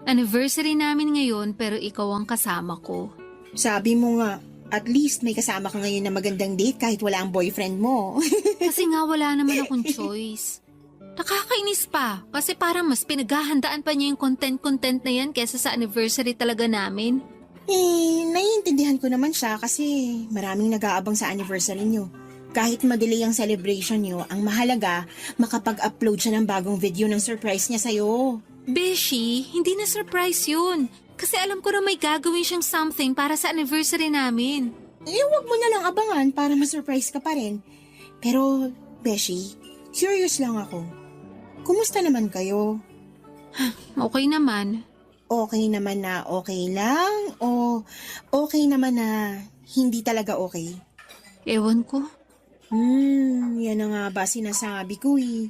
Anniversary namin ngayon pero ikaw ang kasama ko. Sabi mo nga, at least may kasama ka ngayon na magandang date kahit wala ang boyfriend mo. Kasi nga wala naman akong choice. Nakakainis pa kasi parang mas pinaghahandaan pa niya yung content na yan kesa sa anniversary talaga namin. Naiintindihan ko naman siya kasi maraming nag-aabang sa anniversary nyo. Kahit madelay ang celebration nyo, ang mahalaga, makapag-upload siya ng bagong video ng surprise niya sa'yo. Beshi, hindi na surprise yun. Kasi alam ko na may gagawin siyang something para sa anniversary namin. Huwag mo na lang abangan para ma-surprise ka pa rin. Pero, Beshi, curious lang ako. Kumusta naman kayo? Okay naman. Okay naman na okay lang o okay naman na hindi talaga okay? Ewan ko. Yan na nga ba sinasabi ko eh.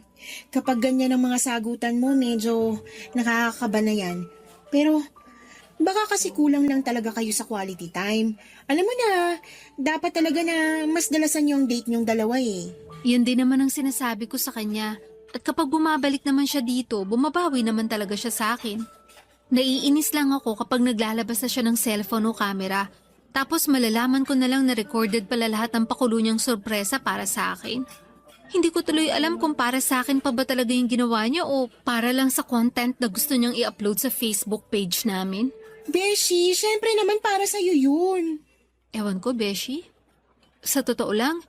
Kapag ganyan ang mga sagutan mo, medyo nakakakaba na yan. Pero baka kasi kulang lang talaga kayo sa quality time. Alam mo na, dapat talaga na mas dalasan yung date nyong dalawa eh. Yan din naman ang sinasabi ko sa kanya. At kapag bumabalik naman siya dito, bumabawi naman talaga siya sa akin. Naiinis lang ako kapag naglalabas na siya ng cellphone o camera. Tapos malalaman ko na lang na recorded pala lahat ng pakulo niyang sorpresa para sa akin. Hindi ko tuloy alam kung para sa akin pa ba talaga yung ginawa niya o para lang sa content na gusto niyang i-upload sa Facebook page namin. Beshi, syempre naman para sa'yo yun. Ewan ko, Beshi. Sa totoo lang,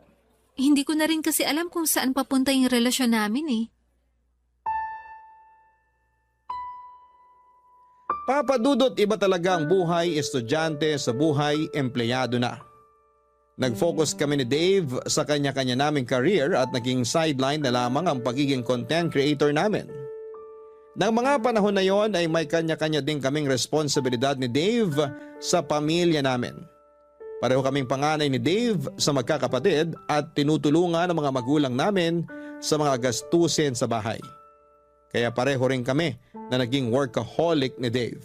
hindi ko na rin kasi alam kung saan papunta yung relasyon namin eh. Papadudot, iba talaga ang buhay estudyante sa buhay empleyado na. Nag-focus kami ni Dave sa kanya-kanya naming career at naging sideline na lamang ang pagiging content creator namin. Nang mga panahon na yon ay may kanya-kanya din kaming responsibilidad ni Dave sa pamilya namin. Pareho kaming panganay ni Dave sa magkakapatid at tinutulungan ang mga magulang namin sa mga gastusin sa bahay. Kaya pareho rin kami na naging workaholic ni Dave.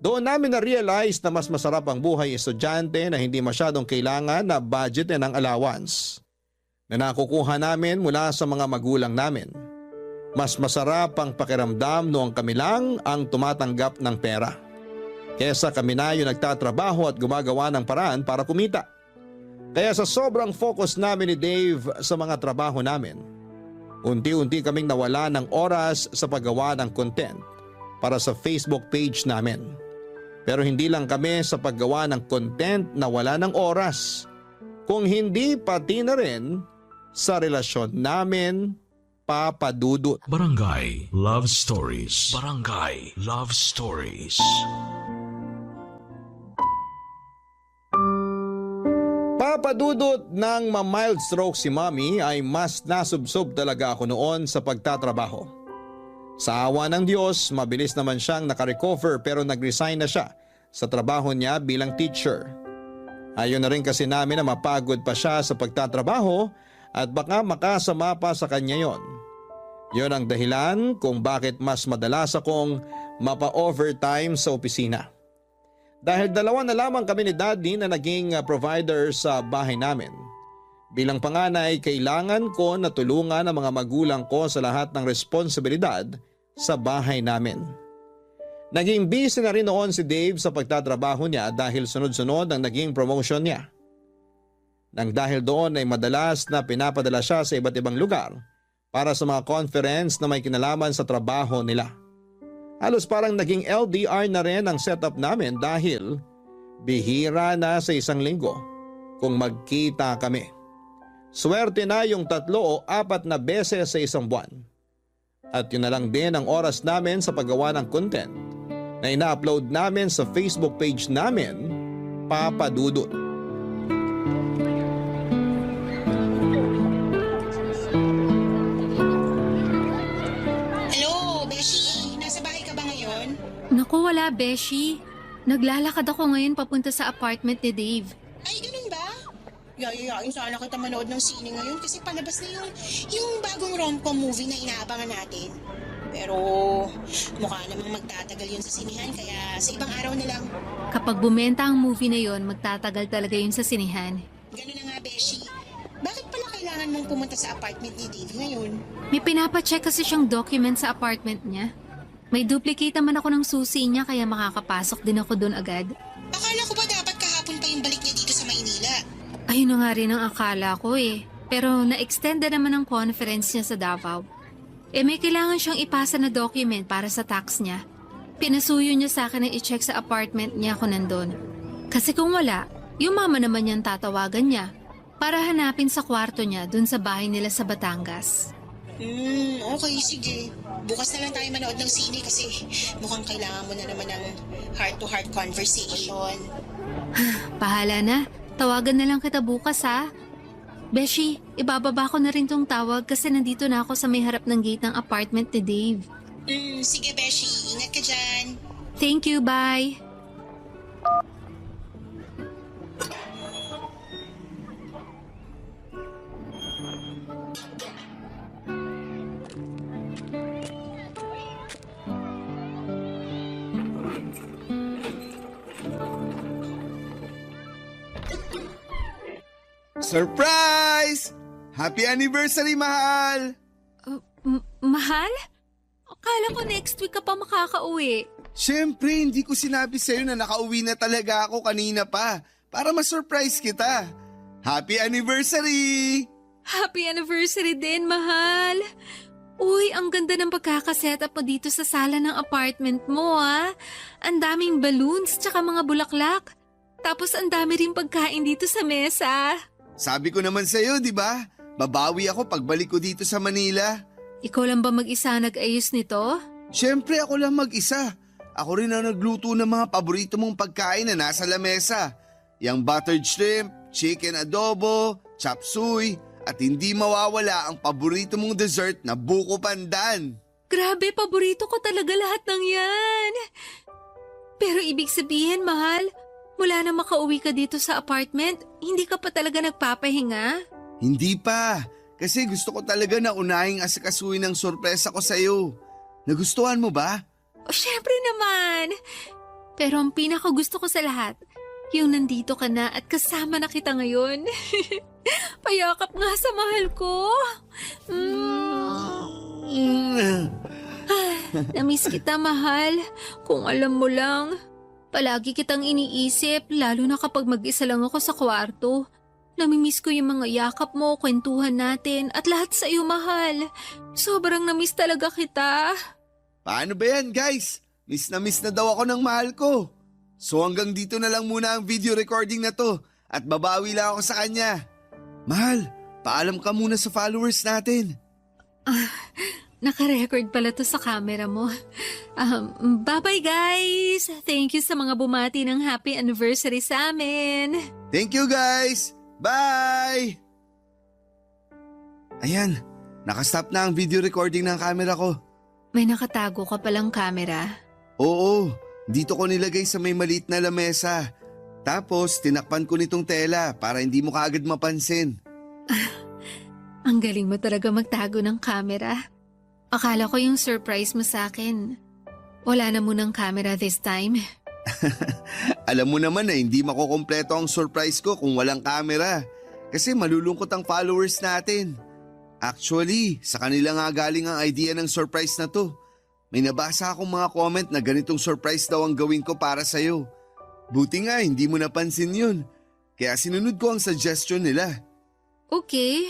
Doon namin na-realize na mas masarap ang buhay estudyante na hindi masyadong kailangan na budget ng allowance na nakukuha namin mula sa mga magulang namin. Mas masarap ang pakiramdam noong kami lang ang tumatanggap ng pera. Kesa kami na yung nagtatrabaho at gumagawa ng paraan para kumita. Kaya sa sobrang focus namin ni Dave sa mga trabaho namin, unti-unti kaming nawala ng oras sa paggawa ng content para sa Facebook page namin. Pero hindi lang kami sa paggawa ng content na wala ng oras, kung hindi pati na rin sa relasyon namin, Papa Dudut. Barangay Love Stories. Barangay Love Stories. Papadudot ng ma-mild stroke si Mommy ay mas nasubsob talaga ako noon sa pagtatrabaho. Sa awa ng Diyos, mabilis naman siyang nakarecover pero nag-resign na siya sa trabaho niya bilang teacher. Ayaw na rin kasi namin na mapagod pa siya sa pagtatrabaho at baka makasama pa sa kanya yon. Yon ang dahilan kung bakit mas madalas akong mapa-overtime sa opisina. Dahil dalawa na lamang kami ni Daddy na naging provider sa bahay namin. Bilang panganay, kailangan ko na tulungan ang mga magulang ko sa lahat ng responsibilidad sa bahay namin. Naging busy na rin noon si Dave sa pagtatrabaho niya dahil sunod-sunod ang naging promotion niya. Nang dahil doon ay madalas na pinapadala siya sa iba't ibang lugar para sa mga conference na may kinalaman sa trabaho nila. Halos parang naging LDR na rin ang setup namin dahil bihira na sa isang linggo kung magkita kami. Swerte na yung 3 o 4 na beses sa isang buwan. At yun na lang din ang oras namin sa paggawa ng content na ina-upload namin sa Facebook page namin, Papa Dudut. Hello, Beshi. Nasa bahay ka ba ngayon? Naku, wala, Beshi. Naglalakad ako ngayon papunta sa apartment ni Dave. Ay, ganun ba? Yayayain sana kita manood ng sine ngayon kasi palabas na yung bagong rom-com movie na inaabangan natin. Pero mukha namang magtatagal yun sa sinihan kaya sa ibang araw na lang. Kapag bumenta ang movie na yon, magtatagal talaga yun sa sinihan. Ganun na nga, Beshi. Bakit pala kailangan mong pumunta sa apartment ni Dave ngayon? May pinapacheck kasi siyang document sa apartment niya. May duplicate naman ako ng susi niya kaya makakapasok din ako doon agad. Akala ko ba dapat kahapon pa yung balik niya dito sa Maynila? Ayun na nga rin ang akala ko eh. Pero na-extend na naman ang conference niya sa Davao. May kailangan siyang ipasa na document para sa tax niya. Pinasuyo niya sa akin na i-check sa apartment niya kung nandun. Kasi kung wala, yung mama naman niyang tatawagan niya para hanapin sa kwarto niya dun sa bahay nila sa Batangas. Okay, sige. Bukas na lang tayo manood ng sine kasi mukhang kailangan mo na naman ng heart-to-heart conversation. Bahala na. Tawagan na lang kita bukas ha. Beshi, ibababa ko na rin tong tawag kasi nandito na ako sa may harap ng gate ng apartment ni Dave. Sige, Beshi. Ingat ka dyan. Thank you, bye. Surprise! Happy anniversary, mahal! Mahal? Akala ko next week ka pa makakauwi. Siyempre, hindi ko sinabi sa'yo na nakauwi na talaga ako kanina pa para ma-surprise kita. Happy anniversary! Happy anniversary din, mahal. Uy, ang ganda ng pagkakaset up mo dito sa sala ng apartment mo, ah. Ang daming balloons tsaka mga bulaklak. Tapos ang dami rin pagkain dito sa mesa. Sabi ko naman sa'yo, di ba? Babawi ako pagbalik ko dito sa Manila. Ikaw lang ba mag-isa nag-ayos nito? Siyempre ako lang mag-isa. Ako rin ang nagluto ng mga paborito mong pagkain na nasa lamesa. Yang buttered shrimp, chicken adobo, chop suey, at hindi mawawala ang paborito mong dessert na buko pandan. Grabe, paborito ko talaga lahat ng yan. Pero ibig sabihin, mahal, mula na makauwi ka dito sa apartment, hindi ka pa talaga nagpapahinga? Hindi pa, kasi gusto ko talaga na unahing asikasuhin ang sorpresa ko sa'yo. Nagustuhan mo ba? O syempre naman. Pero ang pinakagusto ko sa lahat, yung nandito ka na at kasama na kita ngayon. Payakap nga sa mahal ko. Namiss kita, mahal. Kung alam mo lang, palagi kitang iniisip, lalo na kapag mag-isa lang ako sa kwarto. Namimiss ko yung mga yakap mo, kwentuhan natin, at lahat sa iyo, mahal. Sobrang namiss talaga kita. Paano ba yan, guys? Miss na daw ako ng mahal ko. So hanggang dito na lang muna ang video recording na to at babawi lang ako sa kanya. Mahal, paalam ka muna sa followers natin. Naka-record pala to sa camera mo. Bye-bye, guys! Thank you sa mga bumati ng happy anniversary sa amin. Thank you, guys! Bye! Ayan, nakastop na ang video recording ng camera ko. May nakatago ka palang camera. Oo, dito ko nilagay sa may maliit na lamesa. Tapos tinakpan ko nitong tela para hindi mo kaagad mapansin. Ang galing mo talaga magtago ng camera. Akala ko yung surprise mo sa akin. Wala na munang camera this time. Alam mo naman na hindi makukumpleto ang surprise ko kung walang camera. Kasi malulungkot ang followers natin. Actually, sa kanila nga galing ang idea ng surprise na to. May nabasa akong mga comment na ganitong surprise daw ang gawin ko para sa'yo. Buti nga hindi mo napansin yun. Kaya sinunod ko ang suggestion nila. Okay.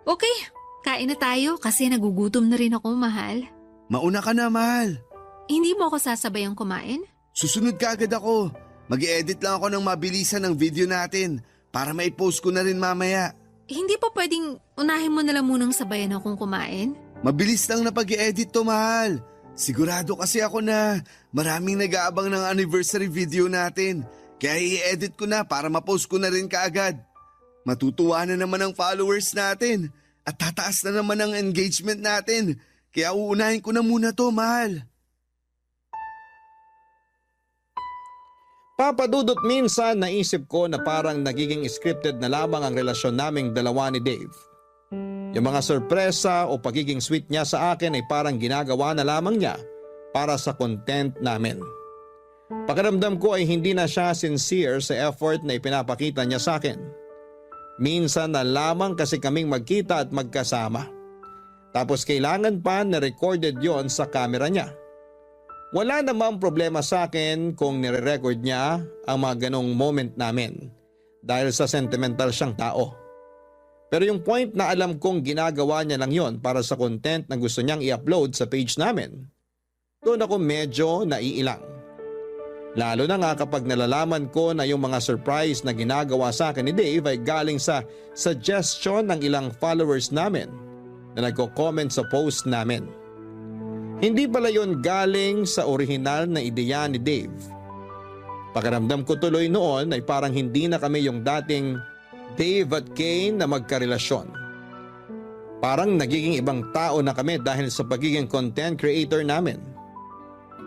Okay, kain na tayo kasi nagugutom na rin ako, mahal. Mauna ka na, mahal. Hindi mo ako sasabayang kumain? Susunod ka agad ako. Mag-i-edit lang ako ng mabilisan ng video natin para mai-post ko na rin mamaya. Hindi pa pwedeng unahin mo na lang munang sabayan akong kumain? Mabilis lang na pag-i-edit to, mahal. Sigurado kasi ako na maraming nag-aabang ng anniversary video natin. Kaya i-edit ko na para ma-post ko na rin kaagad. Matutuwa na naman ang followers natin at tataas na naman ang engagement natin. Kaya uunahin ko na muna to, mahal. Papadudot, minsan naisip ko na parang nagiging scripted na lamang ang relasyon naming dalawa ni Dave. Yung mga sorpresa o pagiging sweet niya sa akin ay parang ginagawa na lamang niya para sa content namin. Pakiramdam ko ay hindi na siya sincere sa effort na ipinapakita niya sa akin. Minsan na lamang kasi kaming magkita at magkasama. Tapos kailangan pa na recorded yon sa camera niya. Wala namang problema sa akin kung nire-record niya ang mga ganong moment namin dahil sa sentimental siyang tao. Pero yung point na alam kong ginagawa niya lang yon para sa content na gusto niyang i-upload sa page namin, doon ako medyo naiilang. Lalo na nga kapag nalalaman ko na yung mga surprise na ginagawa sa akin ni Dave ay galing sa suggestion ng ilang followers namin na nagko-comment sa post namin. Hindi pala yon galing sa orihinal na ideya ni Dave. Pakiramdam ko tuloy noon ay parang hindi na kami yung dating Dave at Kane na magkarelasyon. Parang nagiging ibang tao na kami dahil sa pagiging content creator namin.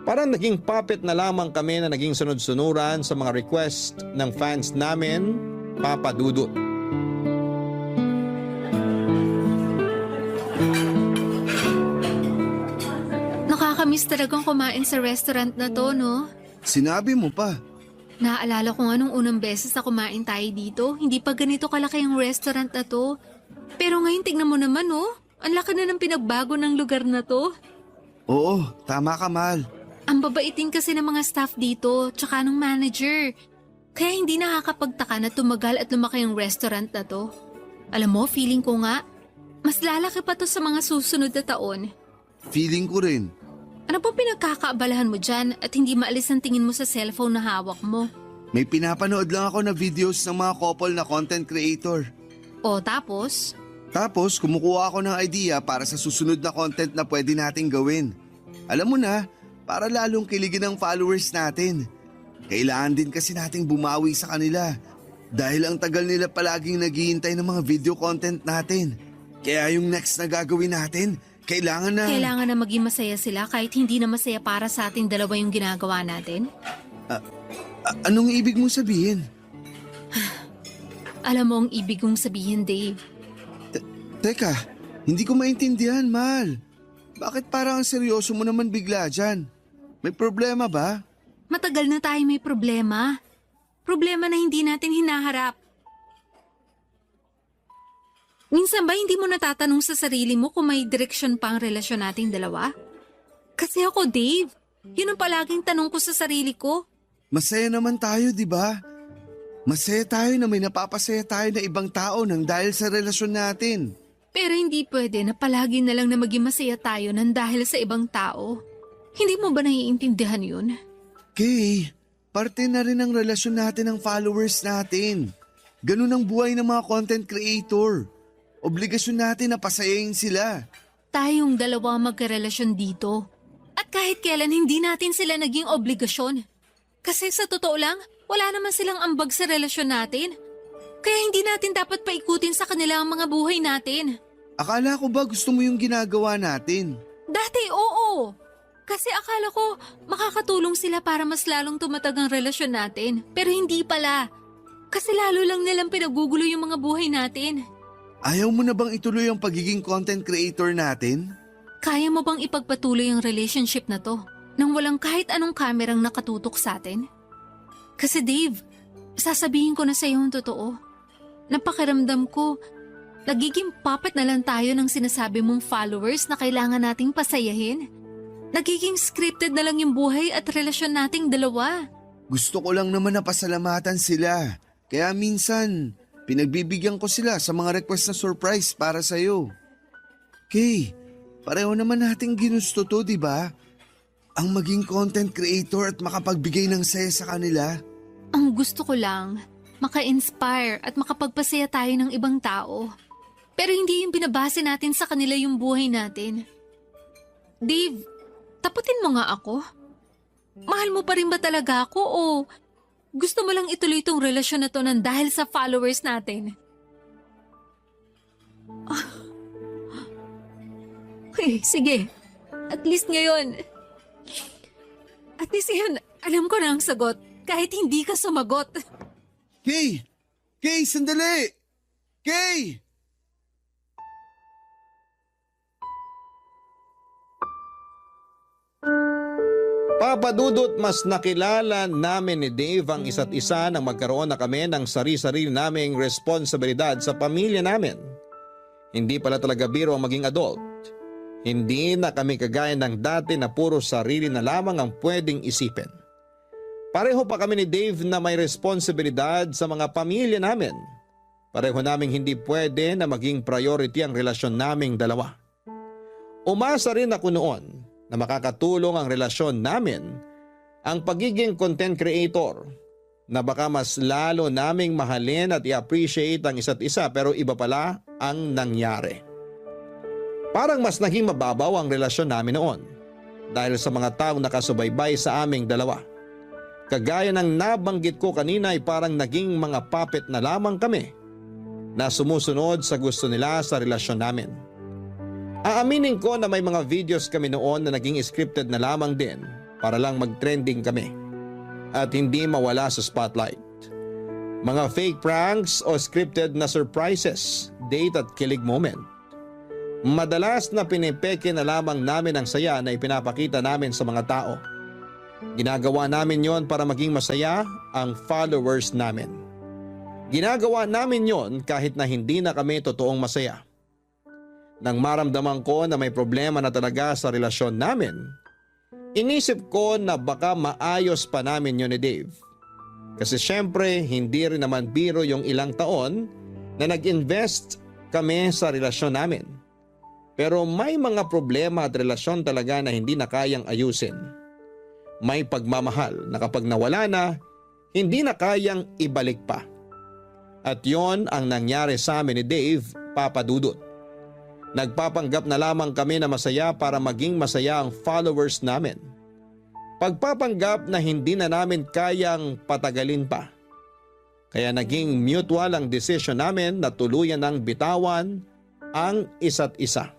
Parang naging puppet na lamang kami na naging sunod-sunuran sa mga request ng fans namin, Papa Dudut. Nakakamiss talagang kumain sa restaurant na to, no? Sinabi mo pa. Naaalala ko nga nung unang beses na kumain tayo dito, hindi pa ganito kalaki ang restaurant na to. Pero ngayon tignan mo naman, oh. Ang laki na ng pinagbago ng lugar na to. Oo, tama ka, mahal. Ang babaitin kasi ng mga staff dito, tsaka ng manager. Kaya hindi nakakapagtaka na tumagal at lumaki ang restaurant na to. Alam mo, feeling ko nga, mas lalaki pa to sa mga susunod na taon. Feeling ko rin. Ano pa pinagkakaabalahan mo dyan at hindi maalis ang tingin mo sa cellphone na hawak mo? May pinapanood lang ako na videos ng mga couple na content creator. O tapos? Tapos kumukuha ako ng idea para sa susunod na content na pwede nating gawin. Alam mo na, para lalong kiligin ang followers natin. Kailangan din kasi nating bumawi sa kanila dahil ang tagal nila palaging naghihintay ng mga video content natin. Kaya yung next na gagawin natin, kailangan Kailangan na maging masaya sila kahit hindi na masaya para sa ating dalawa yung ginagawa natin? Anong ibig mong sabihin? Alam mo ang ibig kong sabihin, Dave. Teka, hindi ko maintindihan, Mal. Bakit parang ang seryoso mo naman bigla dyan? May problema ba? Matagal na tayo may problema. Problema na hindi natin hinaharap. Minsan ba hindi mo natatanong sa sarili mo kung may direksyon pa ang relasyon nating dalawa? Kasi ako, Dave, yun ang palaging tanong ko sa sarili ko. Masaya naman tayo, di ba? Masaya tayo na may napapasaya tayo na ibang tao nang dahil sa relasyon natin. Pero hindi pwede na palagi na lang na maging masaya tayo nang dahil sa ibang tao. Hindi mo ba naiintindihan yun? Kay, parte na rin ang relasyon natin ng followers natin. Ganun ang buhay ng mga content creator. Obligasyon natin na pasayahin sila. Tayong dalawa magkarelasyon dito. At kahit kailan hindi natin sila naging obligasyon. Kasi sa totoo lang, wala naman silang ambag sa relasyon natin. Kaya hindi natin dapat paikutin sa kanila ang mga buhay natin. Akala ko ba gusto mo yung ginagawa natin? Dati oo. Kasi akala ko makakatulong sila para mas lalong tumatag ang relasyon natin. Pero hindi pala. Kasi lalo lang nilang pinagugulo yung mga buhay natin. Ayaw mo na bang ituloy ang pagiging content creator natin? Kaya mo bang ipagpatuloy ang relationship na to nang walang kahit anong kamerang nakatutok sa atin? Kasi Dave, sasabihin ko na sa iyo ang totoo. Napakiramdam ko, nagiging puppet na lang tayo ng sinasabi mong followers na kailangan nating pasayahin. Nagiging scripted na lang yung buhay at relasyon nating dalawa. Gusto ko lang naman na pasalamatan sila. Kaya minsan, pinagbibigyan ko sila sa mga request na surprise para sa'yo. Kay, pareho naman nating ginusto to, di ba? Ang maging content creator at makapagbigay ng saya sa kanila. Ang gusto ko lang, maka-inspire at makapagpasaya tayo ng ibang tao. Pero hindi yung binabase natin sa kanila yung buhay natin. Dave, taputin mo nga ako. Mahal mo pa rin ba talaga ako o gusto mo lang ituloy itong relasyon na to nang dahil sa followers natin? Okay, sige. At least ngayon, alam ko na ang sagot kahit hindi ka sumagot. Kay! Kay, sandali! Kay! Papadudot, mas nakilala namin ni Dave ang isa't isa nang magkaroon na kami ng sari-sarili naming responsibilidad sa pamilya namin. Hindi pala talaga biro ang maging adult. Hindi na kami kagaya ng dati na puro sarili na lamang ang pwedeng isipin. Pareho pa kami ni Dave na may responsibilidad sa mga pamilya namin. Pareho naming hindi pwede na maging priority ang relasyon naming dalawa. Umasa rin ako noon na makakatulong ang relasyon namin ang pagiging content creator na baka mas lalo naming mahalin at i-appreciate ang isa't isa, pero iba pala ang nangyari. Parang mas naging mababaw ang relasyon namin noon dahil sa mga taong nakasubaybay sa aming dalawa. Kagaya ng nabanggit ko kanina ay parang naging mga puppet na lamang kami na sumusunod sa gusto nila sa relasyon namin. Aaminin ko na may mga videos kami noon na naging scripted na lamang din para lang mag-trending kami at hindi mawala sa spotlight. Mga fake pranks o scripted na surprises, date at kilig moment. Madalas na pinipeke na lamang namin ang saya na ipinapakita namin sa mga tao. Ginagawa namin yon para maging masaya ang followers namin. Ginagawa namin yon kahit na hindi na kami totoong masaya. Nang maramdaman ko na may problema na talaga sa relasyon namin, inisip ko na baka maayos pa namin yun ni Dave. Kasi syempre hindi rin naman biro yung ilang taon na nag-invest kami sa relasyon namin. Pero may mga problema at relasyon talaga na hindi na kayang ayusin. May pagmamahal na kapag nawala na, hindi na kayang ibalik pa. At yon ang nangyari sa amin ni Dave, Papa Dudut. Nagpapanggap na lamang kami na masaya para maging masaya ang followers namin. Pagpapanggap na hindi na namin kayang patagalin pa. Kaya naging mutual ang desisyon namin na tuluyan ng bitawan ang isa't isa.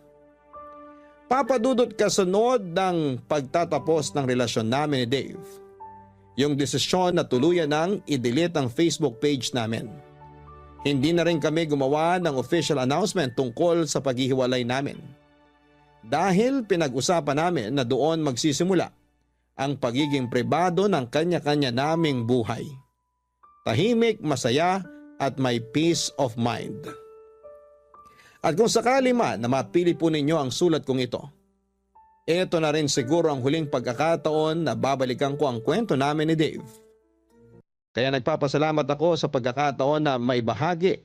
Papadudot kasunod ng pagtatapos ng relasyon namin ni Dave, yung desisyon na tuluyan ng i-delete ang Facebook page namin. Hindi na rin kami gumawa ng official announcement tungkol sa paghihiwalay namin. Dahil pinag-usapan namin na doon magsisimula ang pagiging pribado ng kanya-kanya naming buhay. Tahimik, masaya at may peace of mind. At kung sakali man na mapili po ninyo ang sulat kong ito, ito na rin siguro ang huling pagkakataon na babalikan ko ang kwento namin ni Dave. Kaya nagpapasalamat ako sa pagkakataon na may bahagi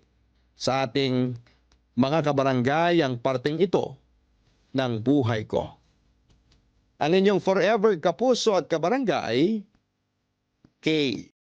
sa ating mga kabarangay ang parteng ito ng buhay ko. Ang inyong forever kapuso at kabarangay, Kay.